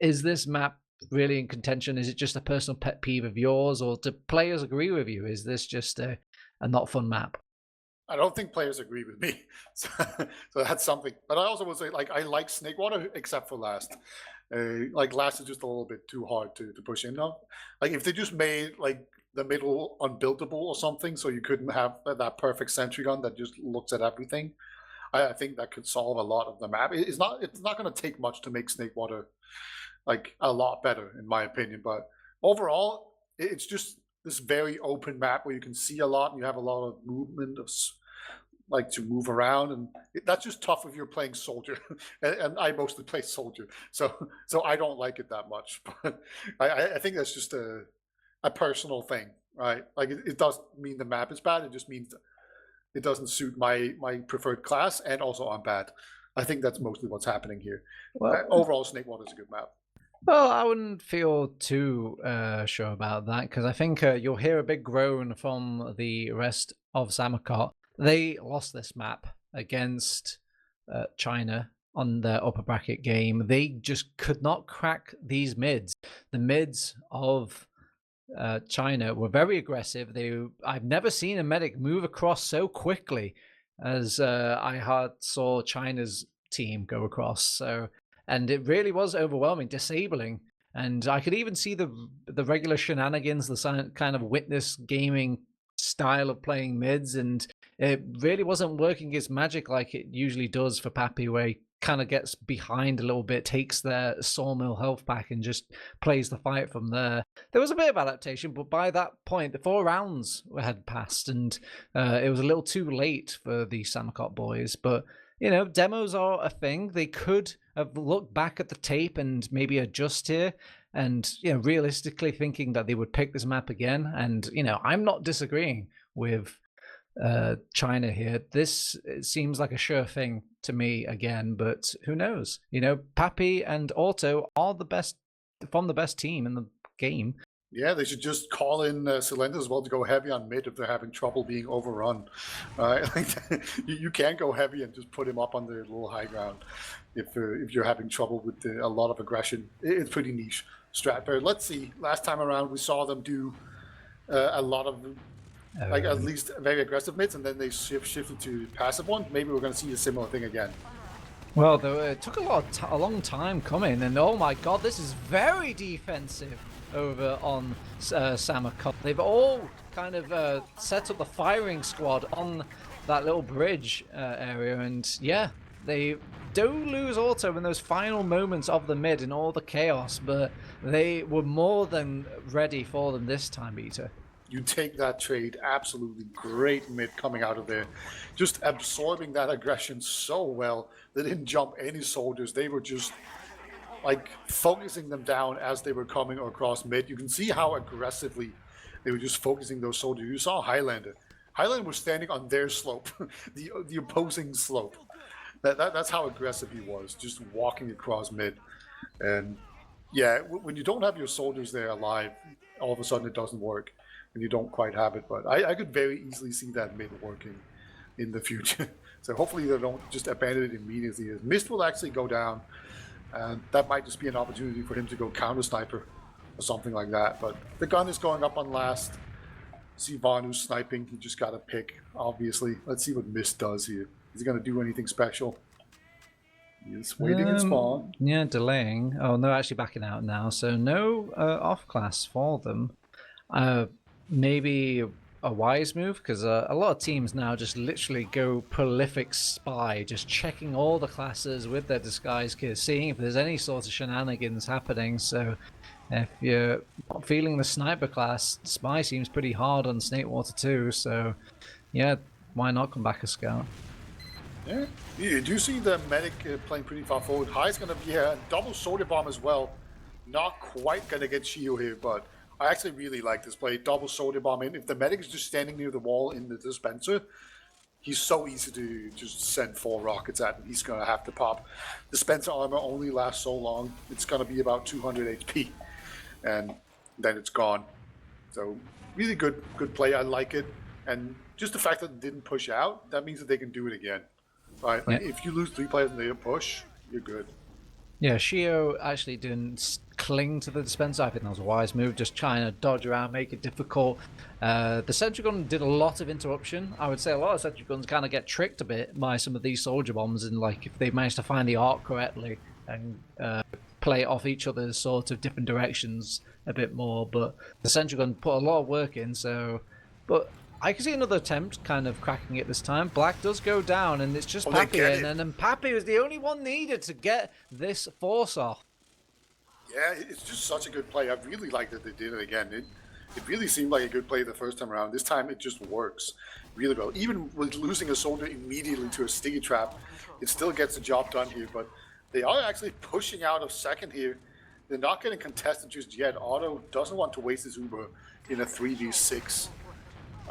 is this map really in contention? Is it just a personal pet peeve of yours, or do players agree with you? Is this just a not fun map? I don't think players agree with me, so that's something. But I also would say, like, I like Snakewater except for last. Like last is just a little bit too hard to push in on. Like if they just made like the middle unbuildable or something, so you couldn't have that perfect sentry gun that just looks at everything. I think that could solve a lot of the map. It's not going to take much to make Snakewater like a lot better, in my opinion. But overall, it's just this very open map where you can see a lot and you have a lot of movement of like to move around, and that's just tough if you're playing soldier. And I mostly play soldier, so I don't like it that much. But I think that's just a personal thing, right? Like it doesn't mean the map is bad. It just means it doesn't suit my preferred class, and also I'm bad. I think that's mostly what's happening here. Well, overall, Snakewater is a good map. Well, I wouldn't feel too sure about that, because I think you'll hear a big groan from the rest of Sammakot. They lost this map against China on their upper bracket game. They just could not crack these mids. The mids of China were very aggressive. I've never seen a medic move across so quickly as I saw China's team go across. And it really was overwhelming, disabling. And I could even see the regular shenanigans, the kind of witness gaming style of playing mids, and it really wasn't working its magic like it usually does for Pappy, where he kind of gets behind a little bit, takes their sawmill health pack, and just plays the fight from there. There was a bit of adaptation, but by that point, the 4 rounds had passed, and it was a little too late for the Sammakot boys. But demos are a thing. They could have looked back at the tape and maybe adjust here, and realistically thinking that they would pick this map again. And I'm not disagreeing with China here. It seems like a sure thing to me again, but who knows? Pappy and Auto are the best team in the game. Yeah, they should just call in Silenda as well to go heavy on mid if they're having trouble being overrun. You can go heavy and just put him up on the little high ground if you're having trouble with a lot of aggression. It's pretty niche strat. But let's see. Last time around, we saw them do a lot of like at least very aggressive mids, and then they shifted to passive one. Maybe we're going to see a similar thing again. Well, it took a long time coming, and oh my god, this is very defensive over on Sammakot. They've all kind of set up the firing squad on that little bridge area, and yeah, they do lose Auto in those final moments of the mid and all the chaos, but they were more than ready for them this time, Peter. You take that trade, absolutely great mid coming out of there. Just absorbing that aggression so well. They didn't jump any soldiers. They were just like focusing them down as they were coming across mid. You can see how aggressively they were just focusing those soldiers. You saw Highlander. Highlander was standing on their slope, the opposing slope. That's how aggressive he was, just walking across mid. And yeah, when you don't have your soldiers there alive, all of a sudden it doesn't work. And you don't quite have it, but I could very easily see that mid working in the future. So hopefully they don't just abandon it immediately. Mist will actually go down, and that might just be an opportunity for him to go counter sniper or something like that. But the gun is going up on last. See Vanu's sniping. He just got a pick, obviously. Let's see what Mist does here. Is he going to do anything special? He's waiting in spawn. Yeah, delaying. Oh, no, actually backing out now. So no off class for them. Maybe a wise move, because a lot of teams now just literally go prolific spy, just checking all the classes with their disguise kit, seeing if there's any sort of shenanigans happening. So if you're not feeling the sniper class, spy seems pretty hard on Snakewater too. So yeah, why not come back a scout? Yeah, you do see the medic playing pretty far forward. High's going to be a double shoulder bomb as well. Not quite going to get shield here, but I actually really like this play. Double shoulder bomb in. If the medic is just standing near the wall in the dispenser, he's so easy to just send 4 rockets at him. He's going to have to pop. Dispenser armor only lasts so long. It's going to be about 200 HP, and then it's gone. So really good play. I like it. And just the fact that it didn't push out, that means that they can do it again. Right? Like if you lose 3 players and they don't push, you're good. Yeah, Shio actually didn't cling to the dispenser. I think that was a wise move, just trying to dodge around, make it difficult. The sentry gun did a lot of interruption. I would say a lot of sentry guns kind of get tricked a bit by some of these soldier bombs, and like if they manage to find the arc correctly and play off each other's sort of different directions a bit more. But the Sentry Gun put a lot of work in, so... But I can see another attempt kind of cracking it this time. Black does go down, and it's just Pappy in, and then Pappy was the only one needed to get this force off. Yeah, it's just such a good play. I really like that they did it again. It really seemed like a good play the first time around. This time it just works really well. Even with losing a soldier immediately to a sticky trap, it still gets the job done here. But they are actually pushing out of second here. They're not getting contested just yet. Otto doesn't want to waste his Uber in a 3v6.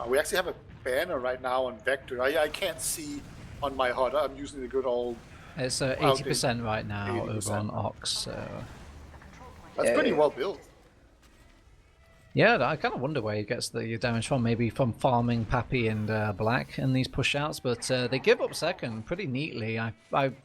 We actually have a banner right now on Vector. I can't see on my HUD. I'm using the good old... It's 80% right now 80%. Over on Ox, so... That's pretty well built. Yeah, I kind of wonder where he gets the damage from. Maybe from farming Pappy and Black in these push-outs, but they give up second pretty neatly. I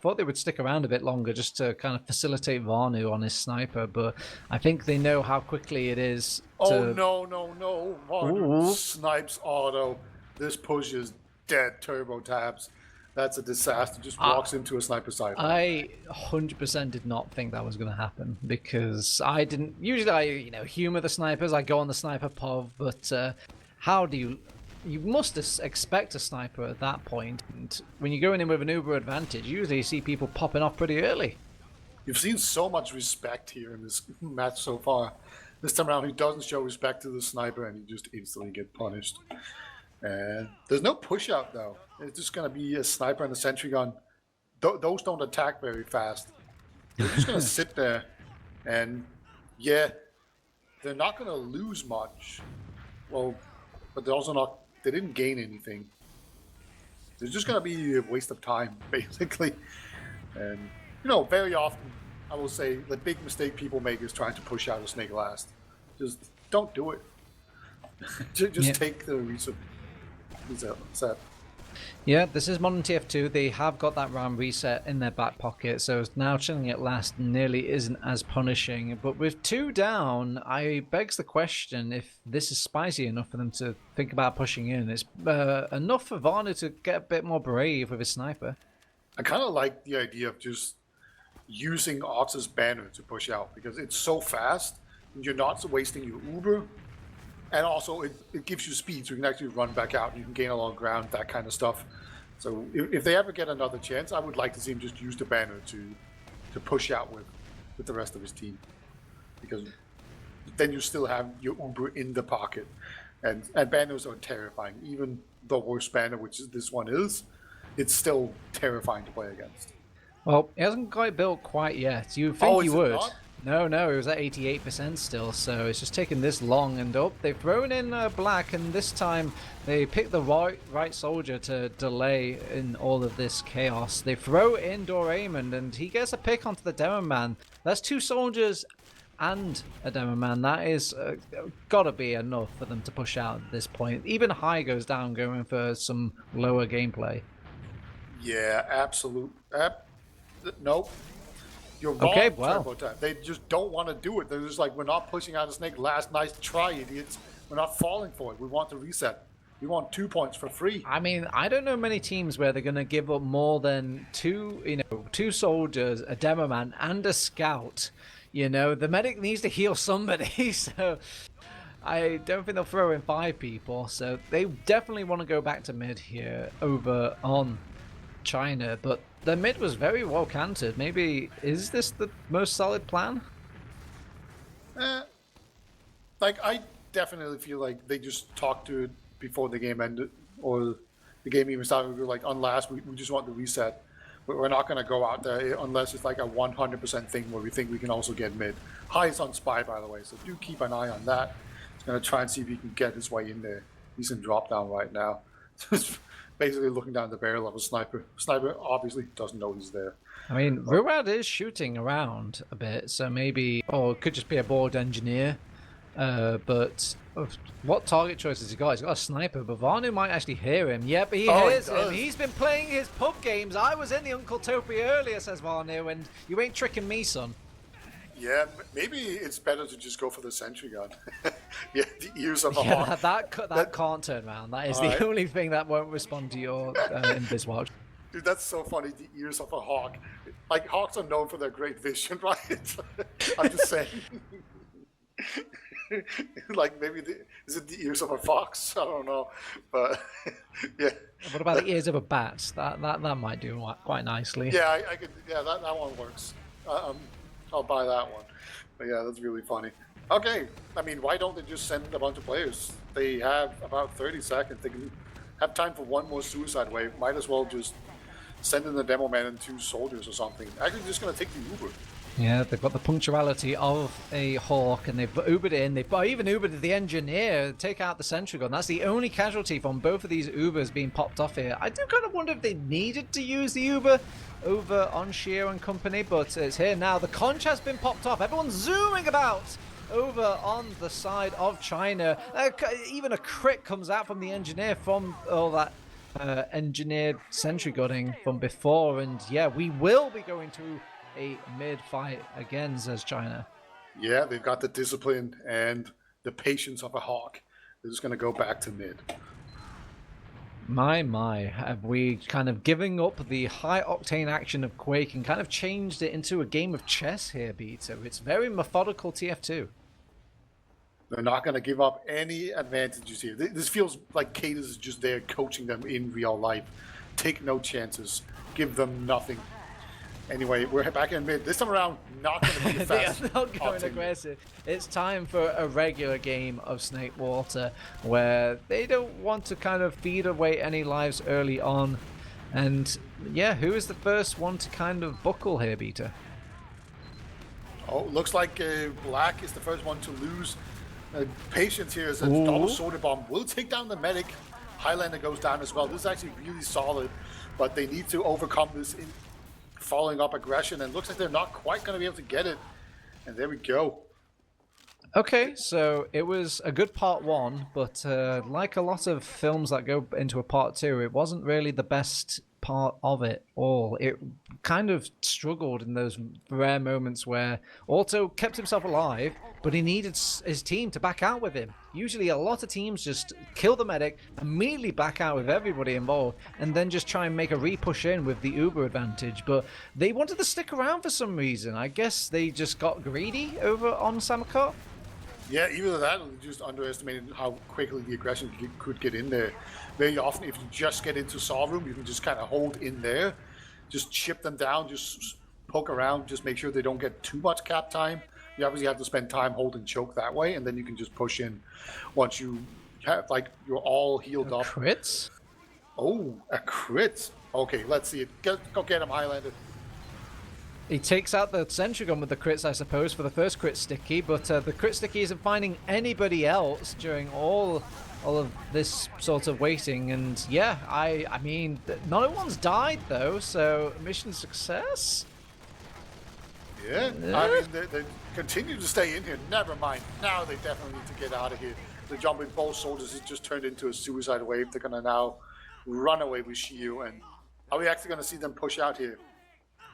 thought they would stick around a bit longer just to kind of facilitate Vanu on his sniper, but I think they know how quickly it is to... Oh, no. Vanu snipes Otto. This push is dead. Turbo tabs. That's a disaster. Just walks into a sniper sight. I 100% did not think that was going to happen because I didn't. Usually, I humor the snipers. I go on the sniper pov, but how do you? You must expect a sniper at that point. And when you're going in with an Uber advantage, usually you see people popping off pretty early. You've seen so much respect here in this match so far. This time around, he doesn't show respect to the sniper, and you just instantly get punished. And there's no push out though. It's just going to be a sniper and a sentry gun. Those don't attack very fast. They're just going to sit there. And yeah, they're not going to lose much. Well, but they're also not, they didn't gain anything. It's just going to be a waste of time, basically. And, very often, I will say, the big mistake people make is trying to push out a snake last. Just don't do it. Just take the reset. Yeah, this is modern TF2. They have got that round reset in their back pocket, so now chilling it last nearly isn't as punishing. But with 2 down, I begs the question if this is spicy enough for them to think about pushing in. It's enough for Vanu to get a bit more brave with his sniper. I kind of like the idea of just using Ox's banner to push out because it's so fast and you're not wasting your Uber. And also, it gives you speed, so you can actually run back out and you can gain a lot of ground, that kind of stuff. So if they ever get another chance, I would like to see him just use the banner to push out with the rest of his team. Because then you still have your Uber in the pocket. And banners are terrifying. Even the worst banner, which this one is, it's still terrifying to play against. Well, he hasn't got it built quite yet. You think he would. Not? No, it was at 88% still, so it's just taken this long. And they've thrown in Black, and this time they pick the right soldier to delay in all of this chaos. They throw in Doraemon, and he gets a pick onto the Demo Man. That's 2 soldiers and a Demo Man. That is gotta be enough for them to push out at this point. Even High goes down, going for some lower gameplay. Yeah, absolute. Nope. You're wrong, okay, well. They just don't want to do it. They're just like, we're not pushing out a snake last. Nice try, idiots. We're not falling for it. We want to reset. We want 2 points for free. I mean, I don't know many teams where they're going to give up more than 2 soldiers, a Demo Man, and a scout. The medic needs to heal somebody, so I don't think they'll throw in 5 people. So they definitely want to go back to mid here over on China, but the mid was very well canted. Maybe is this the most solid plan? I definitely feel like they just talked to it before the game ended, or the game even started. We were like, unless we just want the reset. We're not going to go out there unless it's like a 100% thing where we think we can also get mid. High is on Spy, by the way, so do keep an eye on that. He's going to try and see if he can get his way in there. He's in drop down right now. Basically looking down the barrel of a sniper. Sniper obviously doesn't know he's there. I mean, Ruad is shooting around a bit, so maybe, or it could just be a board engineer. But what target choice has he got? He's got a sniper, but Vanu might actually hear him. Yep, he hears him. He's been playing his pub games. I was in the Uncle Topia earlier, says Vanu, and you ain't tricking me, son. Yeah, maybe it's better to just go for the sentry gun. Yeah, the ears of a hawk. That can't turn around. That is the only thing that won't respond to your invis watch. Dude, that's so funny. The ears of a hawk. Like, hawks are known for their great vision, right? I'm just saying. Like, maybe is it the ears of a fox? I don't know, but yeah. What about the ears of a bat? That might do quite nicely. Yeah, I could. Yeah, that one works. I'll buy that one. But yeah, that's really funny. Okay, I mean, why don't they just send a bunch of players? They have about 30 seconds. They can have time for one more suicide wave. Might as well just send in the demo man and 2 soldiers or something. Actually, just gonna take the Uber. Yeah, they've got the punctuality of a hawk, and they've Ubered in. They've even Ubered the engineer, take out the sentry gun. That's the only casualty from both of these Ubers being popped off here. I do kind of wonder if they needed to use the Uber over on Shio and company, but it's here now. The conch has been popped off. Everyone's zooming about over on the side of China. Even a crit comes out from the engineer from all that engineered sentry gunning from before. And yeah, we will be going to a mid-fight again, says China. Yeah, they've got the discipline and the patience of a hawk. They're just going to go back to mid. My, have we kind of giving up the high-octane action of Quake and kind of changed it into a game of chess here, Bito? It's very methodical TF2. They're not going to give up any advantages here. This feels like Cadus is just there coaching them in real life. Take no chances. Give them nothing. Anyway, we're back in mid. This time around, not going to be fast. They are not going aggressive. It's time for a regular game of Snake Water where they don't want to kind of feed away any lives early on. And yeah, who is the first one to kind of buckle here, Beta? Oh, looks like Black is the first one to lose. Patience here is a double sword bomb. Will take down the medic. Highlander goes down as well. This is actually really solid, but they need to overcome this in following up aggression, and looks like they're not quite going to be able to get it. And there we go. Okay, so it was a good part 1, but like a lot of films that go into a part 2, it wasn't really the best part of it all. It kind of struggled in those rare moments where Auto kept himself alive, but he needed his team to back out with him. Usually a lot of teams just kill the medic, immediately back out with everybody involved, and then just try and make a re-push in with the Uber advantage. But they wanted to stick around for some reason. I guess they just got greedy over on sammakot. Yeah, either that or just underestimated how quickly the aggression could get in there. Very often, if you just get into Saw Room, you can just kind of hold in there, just chip them down, just poke around, just make sure they don't get too much cap time. You obviously have to spend time holding choke that way, and then you can just push in once you have, like, you're all healed up. Crits? Oh, a crit. Okay, let's see it. Go get him, Highlander. He takes out the sentry gun with the crits, I suppose, for the first crit sticky, but the crit sticky isn't finding anybody else during all of this sort of waiting. And yeah, I mean, no one's died though, so mission success. Yeah, I mean, they continue to stay in here. Never mind. Now they definitely need to get out of here. The jumping both soldiers has just turned into a suicide wave. They're gonna now run away with Shiyu, and are we actually gonna see them push out here?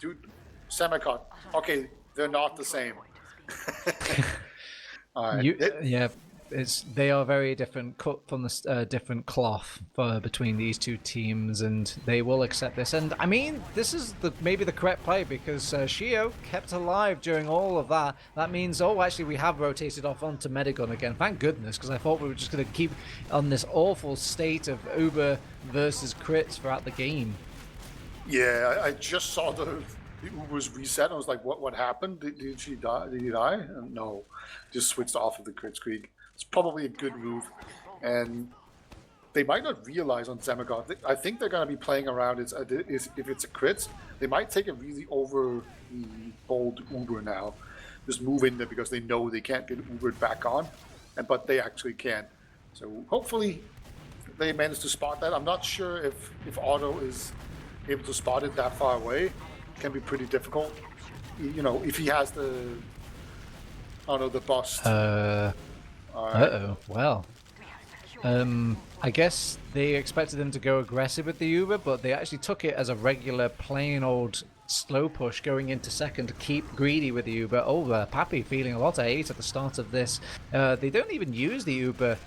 Dude, sammakot. Okay, they're not the same. All right. Yeah, they are very different, cut from the different cloth between these two teams, and they will accept this. And I mean, this is maybe the correct play, because Shio kept alive during all of that. That means, oh, actually, we have rotated off onto Medigun again. Thank goodness, because I thought we were just going to keep on this awful state of Uber versus crits throughout the game. Yeah, I just saw the Uber's reset. I was like, what happened? Did she die? Did he die? No, just switched off of the crit streak. It's probably a good move, and they might not realize on sammakot. I think they're going to be playing around. If it's a crit, they might take a really over bold Uber now. Just move in there because they know they can't get Ubered back on, but they actually can. So hopefully they manage to spot that. I'm not sure if Otto is able to spot it that far away. It can be pretty difficult. You know, if he has the, I don't know, the bust. Uh-oh, well. I guess they expected them to go aggressive with the Uber, but they actually took it as a regular, plain old slow push going into second to keep greedy with the Uber. Oh, Pappy feeling a lot of hate at the start of this. They don't even use the Uber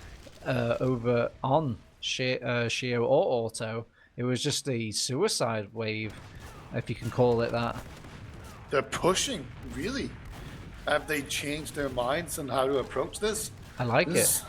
over on Shio or Auto. It was just a suicide wave, if you can call it that. They're pushing, really. Have they changed their minds on how to approach this? I like it.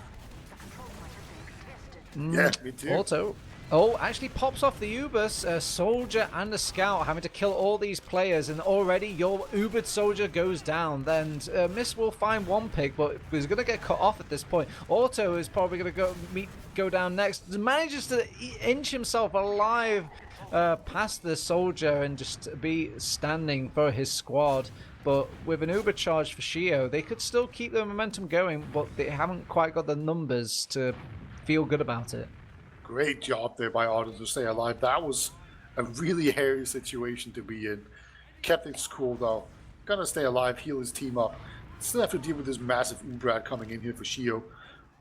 Yeah, me too. Auto. Oh, actually pops off the Ubers. A soldier and a scout having to kill all these players, and already your Ubered soldier goes down. Then Miss will find one pick, but he's going to get cut off at this point. Auto is probably going to go down next. Manages to inch himself alive past the soldier and just be standing for his squad. But with an Uber charge for Shio, they could still keep their momentum going, but they haven't quite got the numbers to feel good about it. Great job there by Otto to stay alive. That was a really hairy situation to be in. Kept it cool though. Gonna stay alive, heal his team up. Still have to deal with this massive Ubrad coming in here for Shio.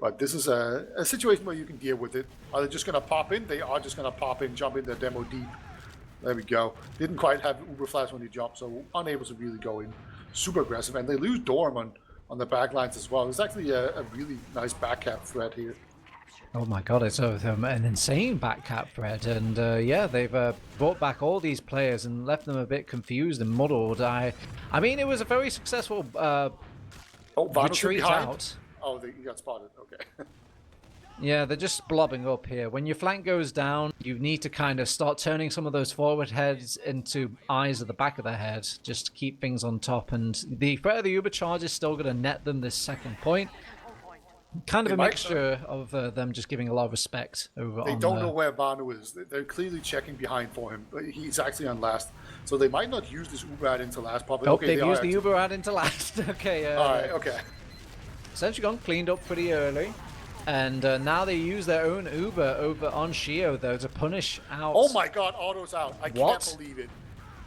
But this is a situation where you can deal with it. Are they just gonna pop in? They are just gonna pop in, jump in their demo deep. There we go. Didn't quite have Uber flash when he jumped, so unable to really go in. Super aggressive, and they lose Dorm on the back lines as well. It's actually a really nice back cap threat here. Oh my god, it's an insane back cap thread, and yeah, they've brought back all these players and left them a bit confused and muddled. I mean, it was a very successful retreat out. Oh, he got spotted. Okay. Yeah, they're just blobbing up here. When your flank goes down, you need to kind of start turning some of those forward heads into eyes at the back of their head, just to keep things on top. And the threat of the Uber charge is still going to net them this second point. Kind of a mixture of them just giving a lot of respect over. They don't know where Banu is. They're clearly checking behind for him, but he's actually on last. So they might not use this Uber ad into last. Probably. Oh, okay, they've used the Uber ad into last. Okay. All right. Okay. Sentry Gun cleaned up pretty early. And now they use their own Uber over on Shio, though, to punish out. Oh my god, Otto's out. I What? can't believe it.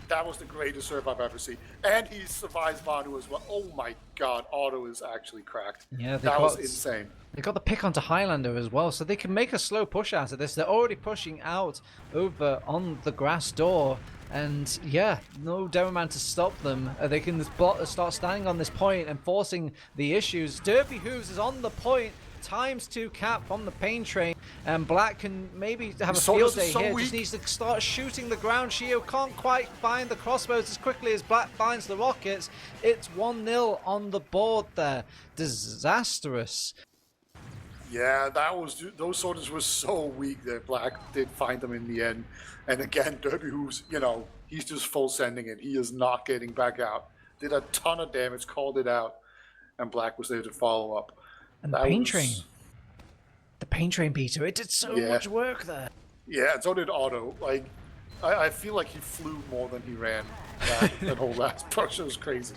That was the greatest serve I've ever seen. And he survives Banu as well. Oh my god, Otto is actually cracked. Yeah, that was insane. They got the pick onto Highlander as well, so they can make a slow push out of this. They're already pushing out over on the grass door. And yeah, no Demoman to stop them. They can start standing on this point and forcing the issues. Derpy Hooves is on the point. ×2 cap from the pain train, and Black can maybe have a field day here. Just needs to start shooting the ground. Shio can't quite find the crossbows as quickly as Black finds the rockets. It's 1-0 on the board there. Disastrous. Yeah, those soldiers were so weak that Black did find them in the end. And again, Derby Hooves, he's just full sending it. He is not getting back out. Did a ton of damage, called it out, and Black was there to follow up. And the pain train. The pain train beater. It did so much work there. Yeah, and so did Otto. Like, I feel like he flew more than he ran. That whole last push was crazy.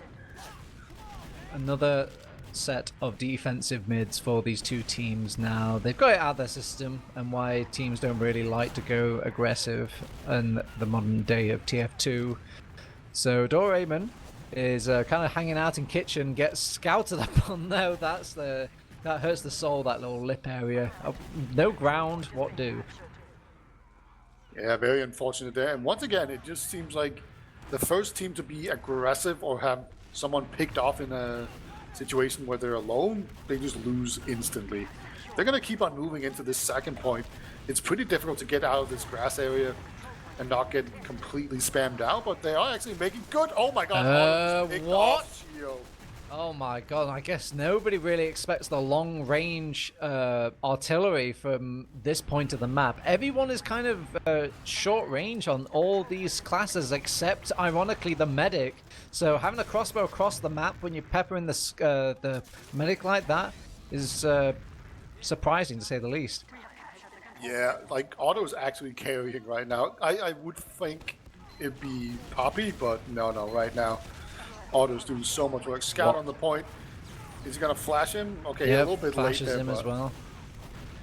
Another set of defensive mids for these two teams now. They've got it out of their system, and why teams don't really like to go aggressive in the modern day of TF2. So Doraemon is kind of hanging out in kitchen, gets scouted upon though. That hurts the soul, that little lip area. No ground, what do? Yeah, very unfortunate there. And once again, it just seems like the first team to be aggressive or have someone picked off in a situation where they're alone, they just lose instantly. They're going to keep on moving into this second point. It's pretty difficult to get out of this grass area and not get completely spammed out, but they are actually making good. Oh my god. What? Oh my god, I guess nobody really expects the long-range artillery from this point of the map. Everyone is kind of short range on all these classes except, ironically, the medic. So having a crossbow across the map when you're peppering the medic like that is surprising, to say the least. Yeah, like Otto's actually carrying right now. I would think it'd be Poppy, but no, right now Otto's doing so much work. Scout on the point. Is he gonna flash him? Okay, a little bit late there, him as well.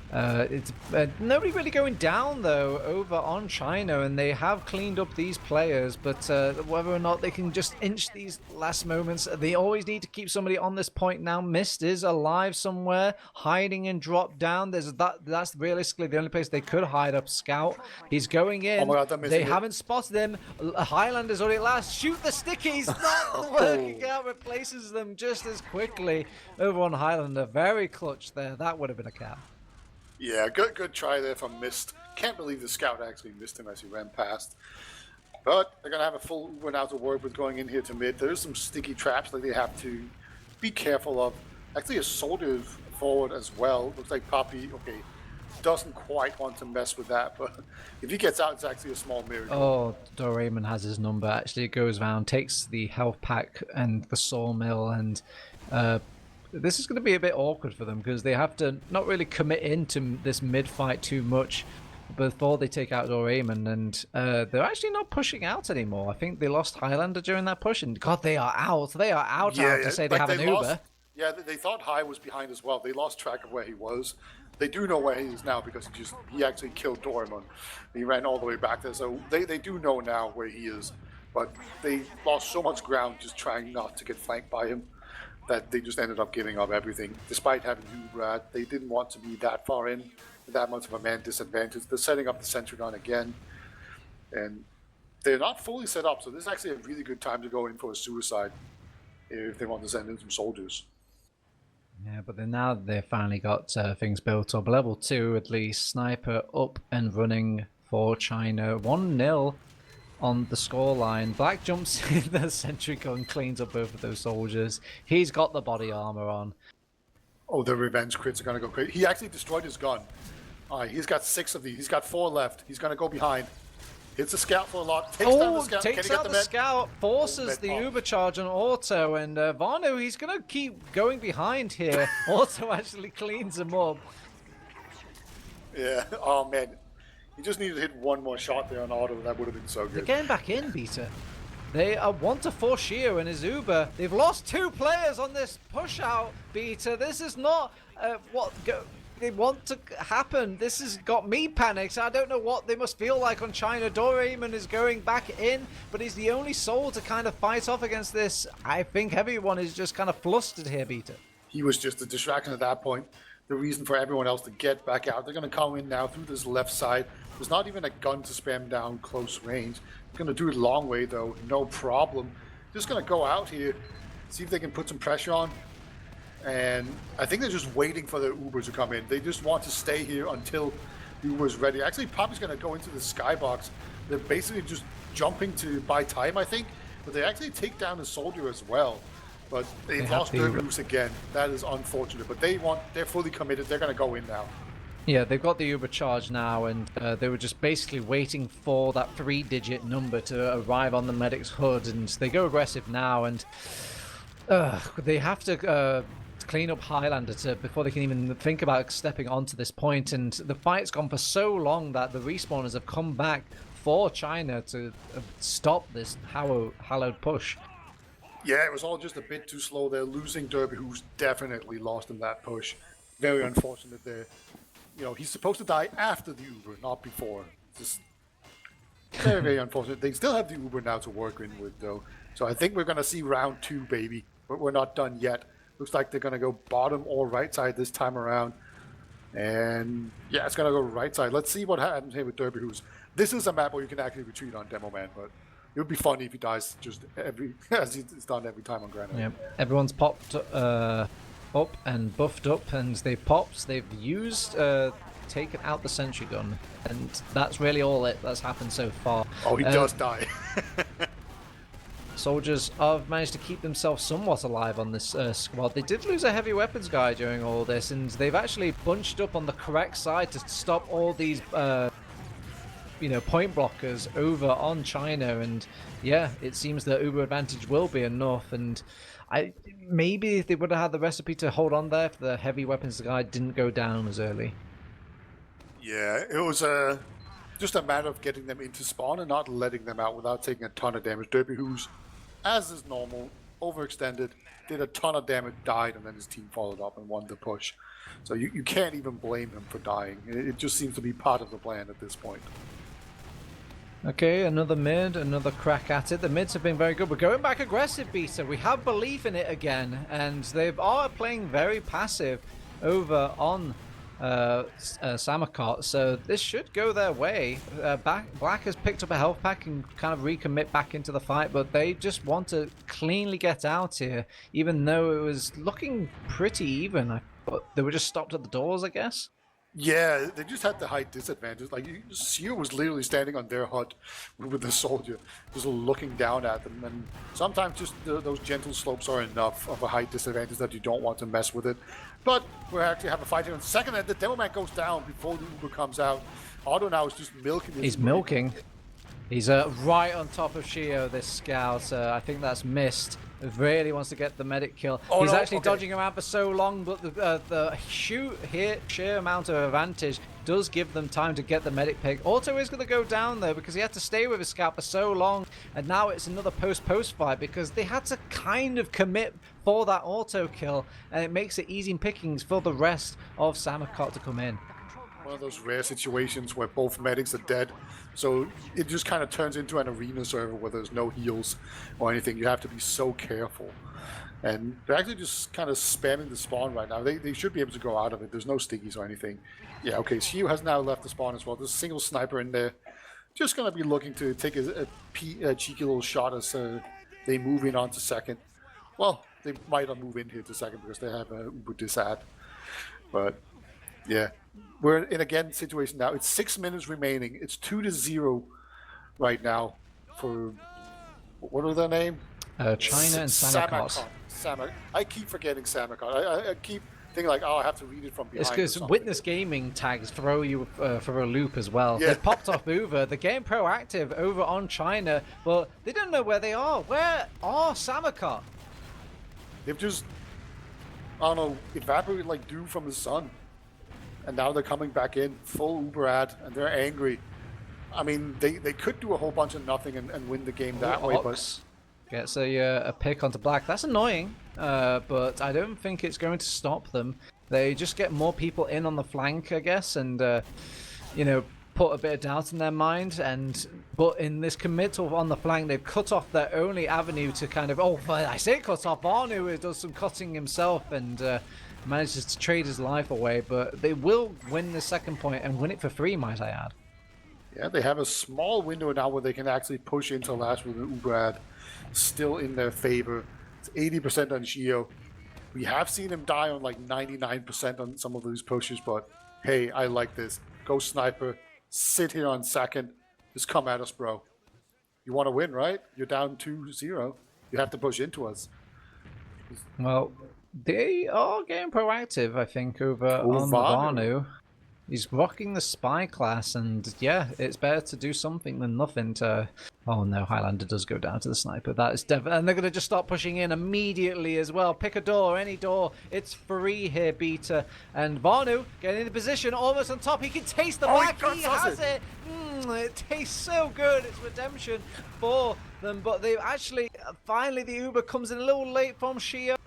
It's nobody really going down though over on China, and they have cleaned up these players, but whether or not they can just inch these last moments, they always need to keep somebody on this point now. Mist is alive somewhere, hiding and drop down. That's realistically the only place they could hide up. Scout, he's going in. Oh my God, they haven't spotted him. Highlander's already last. Shoot the stickies, not working out, replaces them just as quickly over on Highlander. Very clutch there. That would have been a cap. Yeah, good try there from Mist. Can't believe the scout actually missed him as he ran past. But they're going to have a full Uber now to work with going in here to mid. There's some sticky traps that they have to be careful of. Actually, a soldier forward as well. Looks like Poppy, okay, doesn't quite want to mess with that, but if he gets out, it's actually a small miracle. Oh, Doraemon has his number. Actually, it goes around, takes the health pack and the sawmill, and this is going to be a bit awkward for them because they have to not really commit into this mid fight too much before they take out Doraemon, and they're actually not pushing out anymore. I think they lost Highlander during that push, and God, they are out. They are out to say they have an Uber. Yeah, they thought High was behind as well. They lost track of where he was. They do know where he is now because he actually killed Doraemon. He ran all the way back there, so they do know now where he is. But they lost so much ground just trying not to get flanked by him that they just ended up giving up everything. Despite having Uber, they didn't want to be that far in, that much of a man disadvantage. They're setting up the sentry gun again, and they're not fully set up, so this is actually a really good time to go in for a suicide if they want to send in some soldiers. Yeah, but then now they've finally got things built up. Level 2 at least. Sniper up and running for China. 1-0 on the scoreline. Black jumps in the sentry gun, cleans up both of those soldiers. He's got the body armor on. Oh, the revenge crits are going to go crazy. He actually destroyed his gun. All right, he's got 6 of these. He's got 4 left. He's going to go behind. Hits the scout for a lot. Takes down the scout. Takes out the scout. Forces the Uber charge on Auto. And Vano, he's going to keep going behind here. Auto actually cleans him up. Yeah. Oh, man. He just needed to hit one more shot there on Auto. That would have been so good. They're getting back in, Beta. They are 1-4 Shio and his Uber. They've lost 2 players on this push out, Beta. This is not what they want to happen. This has got me panicked. I don't know what they must feel like on China. Doraemon is going back in, but he's the only soul to kind of fight off against this. I think everyone is just kind of flustered here, Beta. He was just a distraction at that point. The reason for everyone else to get back out. They're going to come in now through this left side. There's not even a gun to spam down close range. They're going to do it long way, though. No problem. Just going to go out here, see if they can put some pressure on. And I think they're just waiting for the Uber to come in. They just want to stay here until the Uber is ready. Actually, Poppy's going to go into the skybox. They're basically just jumping to buy time, I think. But they actually take down the soldier as well. But they lost their Uber again. That is unfortunate. But they're fully committed. They're going to go in now. Yeah, they've got the Uber charge now, and they were just basically waiting for that 3-digit number to arrive on the medic's hood, and they go aggressive now, and they have to clean up Highlander before they can even think about stepping onto this point, and the fight's gone for so long that the respawners have come back for China to stop this hallowed push. Yeah, it was all just a bit too slow. They're losing Derby, who's definitely lost in that push. Very unfortunate there. You know, he's supposed to die after the Uber, not before. Just very, very unfortunate. They still have the Uber now to work in with, though. So I think we're going to see round 2, baby. But we're not done yet. Looks like they're going to go bottom or right side this time around. And yeah, it's going to go right side. Let's see what happens here with Derby, this is a map where you can actually retreat on Demo Man, but it would be funny if he dies just as he's done every time on Granite. Yeah, everyone's popped up and buffed up, and they've popped. They've used, taken out the sentry gun, and that's really all that's happened so far. Oh, he does die. Soldiers have managed to keep themselves somewhat alive on this squad. They did lose a heavy weapons guy during all this, and they've actually bunched up on the correct side to stop all these point blockers over on China. And yeah, it seems that Uber advantage will be enough, and maybe if they would have had the recipe to hold on there if the heavy weapons guy didn't go down as early. Yeah, it was just a matter of getting them into spawn and not letting them out without taking a ton of damage. Derby, who's, as is normal, overextended, did a ton of damage, died, and then his team followed up and won the push. So you can't even blame him for dying. It just seems to be part of the plan at this point. Okay, another mid, another crack at it. The mids have been very good. We're going back aggressive, Beta. We have belief in it again, and they are playing very passive over on Sammakot, so this should go their way. Black has picked up a health pack and kind of recommit back into the fight, but they just want to cleanly get out here, even though it was looking pretty even. But they were just stopped at the doors, I guess. Yeah, they just had the height disadvantage. Like, Seer was literally standing on their hut with the soldier, just looking down at them. And sometimes just those gentle slopes are enough of a height disadvantage that you don't want to mess with it. But we actually have a fight here in second, and the Demo Man goes down before the Uber comes out. Otto now is just milking this. He's milking. He's right on top of Shio, this scout. I think that's missed. Really wants to get the medic kill. Oh, He's no, actually okay. dodging around for so long, but the sheer amount of advantage does give them time to get the medic pick. Auto is going to go down though because he had to stay with his scout for so long, and now it's another post fight because they had to kind of commit for that auto kill, and it makes it easy pickings for the rest of Sammakot to come in. One of those rare situations where both medics are dead, so it just kind of turns into an arena server where there's no heals or anything. You have to be so careful, and they're actually just kind of spamming the spawn right now. They should be able to go out of it. There's no stickies or anything. Yeah, okay, Shiu has now left the spawn as well. There's a single sniper in there, just going to be looking to take a cheeky little shot as they move in onto second. Well, they might not move in here to second because they have a Uber disad, but yeah. We're in again situation now. It's 6 minutes remaining. It's 2-0 right now for what are their name? China and Sammakot. I keep forgetting Sammakot. I keep thinking like, oh, I have to read it from behind. It's because Witness Gaming tags throw you for a loop as well. Yeah. They popped off Uber. They're getting proactive over on China, but they don't know where they are. Where are Sammakot? They've just, I don't know, evaporated like dew from the sun. And now they're coming back in, full Uber ad, and they're angry. I mean, they could do a whole bunch of nothing and win the game that way, but... Gets a pick onto black. That's annoying, but I don't think it's going to stop them. They just get more people in on the flank, I guess, and, you know, put a bit of doubt in their mind. But in this committal on the flank, they've cut off their only avenue to kind of... Oh, I say cut off. Arnu does some cutting himself and... manages to trade his life away, but they will win the second point and win it for free, might I add. Yeah, they have a small window now where they can actually push into last with an Uber ad still in their favor. It's 80% on Shio. We have seen him die on like 99% on some of those pushes, but hey, I like this. Go sniper, sit here on second, just come at us, bro. You want to win, right? You're down 2-0. You have to push into us. Well, they are getting proactive, I think, over on Vanu. He's rocking the spy class, and yeah, it's better to do something than nothing to... Oh no, Highlander does go down to the sniper. That is definitely... And they're going to just start pushing in immediately as well. Pick a door, any door. It's free here, Beta. And Vanu getting in the position, almost on top. He can taste the black. He has it. It tastes so good. It's redemption for them, but they actually... Finally, the Uber comes in a little late from Shio.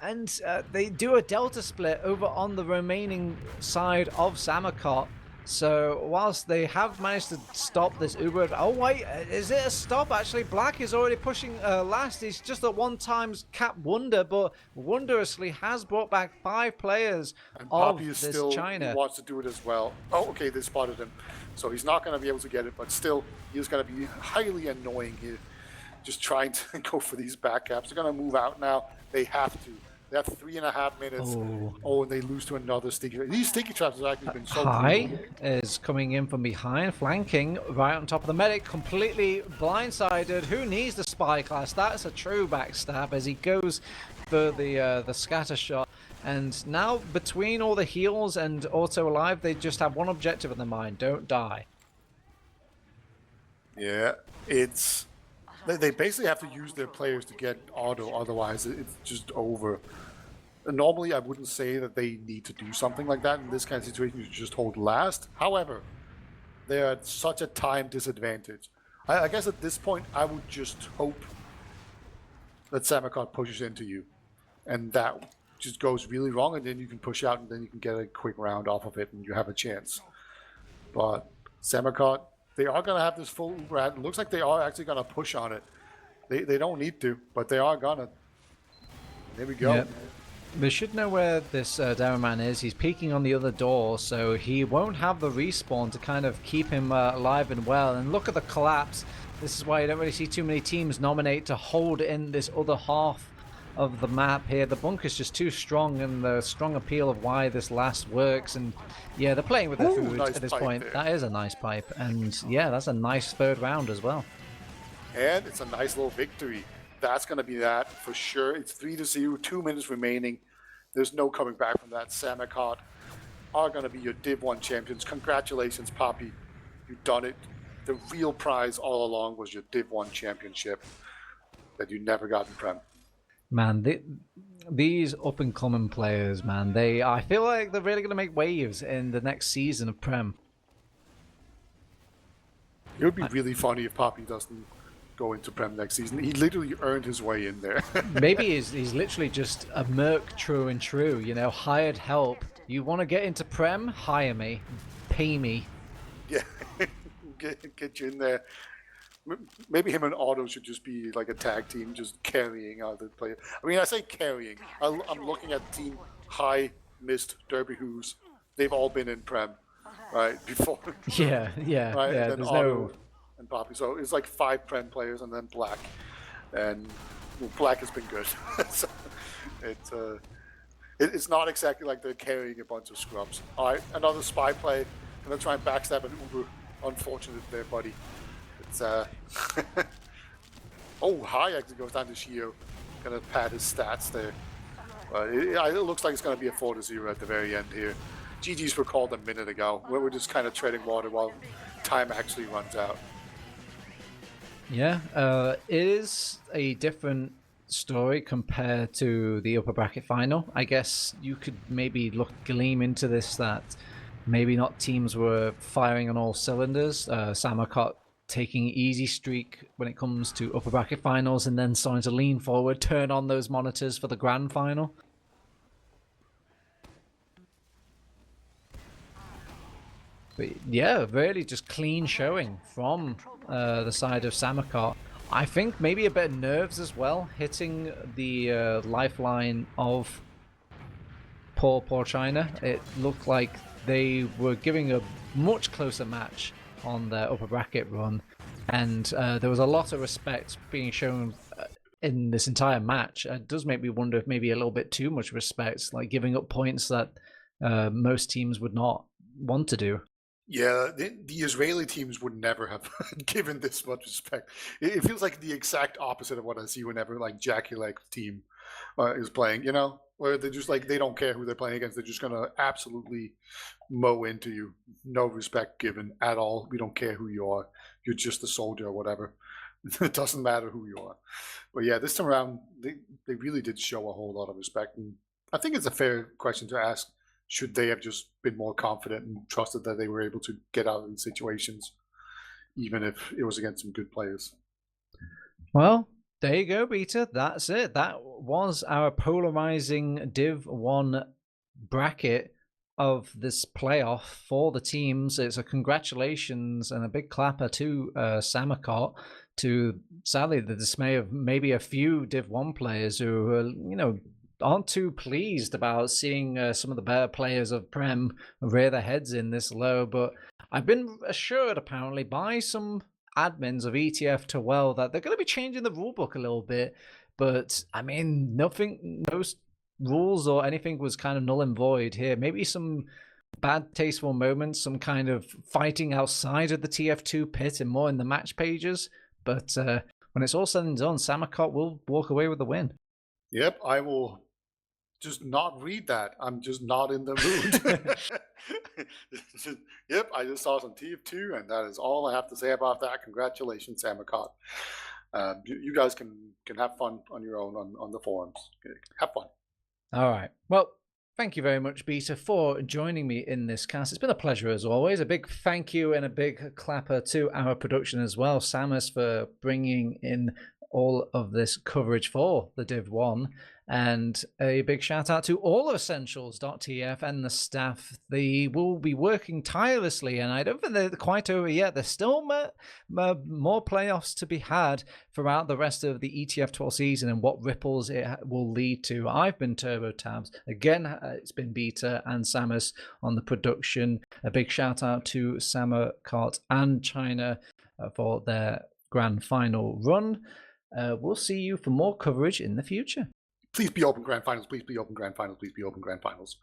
And they do a delta split over on the remaining side of Sammakot. So whilst they have managed to stop this Uber... Oh wait, is it a stop? Actually, Black is already pushing last. He's just a one-time cap wonder, but wondrously has brought back 5 players and of Poppy is this still China. Wants to do it as well. Oh, okay, they spotted him. So he's not going to be able to get it, but still, he's going to be highly annoying here. Just trying to go for these back caps. They're going to move out now. They have to. They have 3.5 minutes. Oh, and they lose to another sticky trap. These sticky traps have actually been so High cool. is coming in from behind, flanking right on top of the medic, completely blindsided. Who needs the spy class? That's a true backstab as he goes for the scatter shot. And now between all the heals and Auto Alive, they just have one objective in their mind: don't die. Yeah, it's... They basically have to use their players to get auto, otherwise it's just over. And normally I wouldn't say that they need to do something like that. In this kind of situation, you just hold last. However, they're at such a time disadvantage. I guess at this point, I would just hope that Sammakot pushes into you. And that just goes really wrong, and then you can push out, and then you can get a quick round off of it, and you have a chance. But Sammakot... They are going to have this full Uber ad. It looks like they are actually going to push on it. They don't need to, but they are going to. There we go. Yep. They should know where this Demo Man is. He's peeking on the other door, so he won't have the respawn to kind of keep him alive and well. And look at the collapse. This is why you don't really see too many teams nominate to hold in this other half of the map here. The bunker's just too strong, and the strong appeal of why this last works. And yeah, they're playing with their food nice at this pipe point. there. That is a nice pipe. And yeah, that's a nice third round as well. And it's a nice little victory. That's going to be that for sure. It's 3-0, 2 minutes remaining. There's no coming back from that. Sammakot are going to be your Div 1 champions. Congratulations, Poppy. You've done it. The real prize all along was your Div 1 championship that you never got in Prem. Man, these up-and-coming players, man, I feel like they're really going to make waves in the next season of Prem. It would be really funny if Poppy doesn't go into Prem next season. He literally earned his way in there. Maybe he's literally just a merc true and true, you know, hired help. You want to get into Prem? Hire me. Pay me. Yeah, get you in there. Maybe him and Otto should just be like a tag team, just carrying out the player. I mean, I say carrying. I'm looking at Team High Mist Derby Who's. They've all been in Prem, right? Before. Yeah. Right? Yeah, and there's Otto no... and Poppy. So it's like 5 Prem players and then Black. And well, Black has been good. So it's not exactly like they're carrying a bunch of scrubs. All right, another spy play. Gonna try and backstab an Uber. Unfortunate there, buddy. It's oh, High actually goes down to Shio. Gonna pad his stats there. But it looks like it's gonna be a 4-0 at the very end here. GG's were called a minute ago. We're just kind of treading water while time actually runs out. Yeah, it is a different story compared to the upper bracket final. I guess you could maybe gleam into this that maybe not teams were firing on all cylinders. Sammakot taking easy streak when it comes to upper bracket finals and then starting to lean forward, turn on those monitors for the grand final. But yeah, really just clean showing from the side of Sammakot. I think maybe a bit of nerves as well, hitting the lifeline of poor China. It looked like they were giving a much closer match on their upper bracket run, and there was a lot of respect being shown in this entire match. It does make me wonder if maybe a little bit too much respect, like giving up points that most teams would not want to do. Yeah, the Israeli teams would never have given this much respect. It feels like the exact opposite of what I see whenever like Jackie Leg's team is playing, you know, where they're just like, they don't care who they're playing against. They're just going to absolutely mow into you. No respect given at all. We don't care who you are. You're just a soldier or whatever. It doesn't matter who you are. But yeah, this time around, they really did show a whole lot of respect. And I think it's a fair question to ask. Should they have just been more confident and trusted that they were able to get out of these situations, even if it was against some good players? Well, there you go, Beta. That's it. That was our polarizing Div 1 bracket of this playoff for the teams. It's a congratulations and a big clapper to Sammakot, to sadly the dismay of maybe a few Div 1 players who, aren't too pleased about seeing some of the better players of Prem rear their heads in this low. But I've been assured apparently by some admins of ETF2L that they're going to be changing the rulebook a little bit. But I mean, no rules or anything was kind of null and void here. Maybe some bad tasteful moments, some kind of fighting outside of the TF2 pit and more in the match pages. But when it's all said and done, Sammakot will walk away with the win. Yep, I will just not read that. I'm just not in the mood. Yep, I just saw some TF2, and that is all I have to say about that. Congratulations, Sammakot. You guys can have fun on your own on the forums. Have fun. All right. Well, thank you very much, Beta, for joining me in this cast. It's been a pleasure as always. A big thank you and a big clapper to our production as well, Samus, for bringing in all of this coverage for the Div 1, and a big shout out to all of Essentials.tf and the staff. They will be working tirelessly, and I don't think they're quite over yet. There's still more playoffs to be had throughout the rest of the ETF12 season and what ripples it will lead to. I've been Turbo Tabs. Again, it's been Beta and Samus on the production. A big shout out to Sammakot and China for their grand final run. We'll see you for more coverage in the future. Please be open grand finals. Please be open grand finals. Please be open grand finals.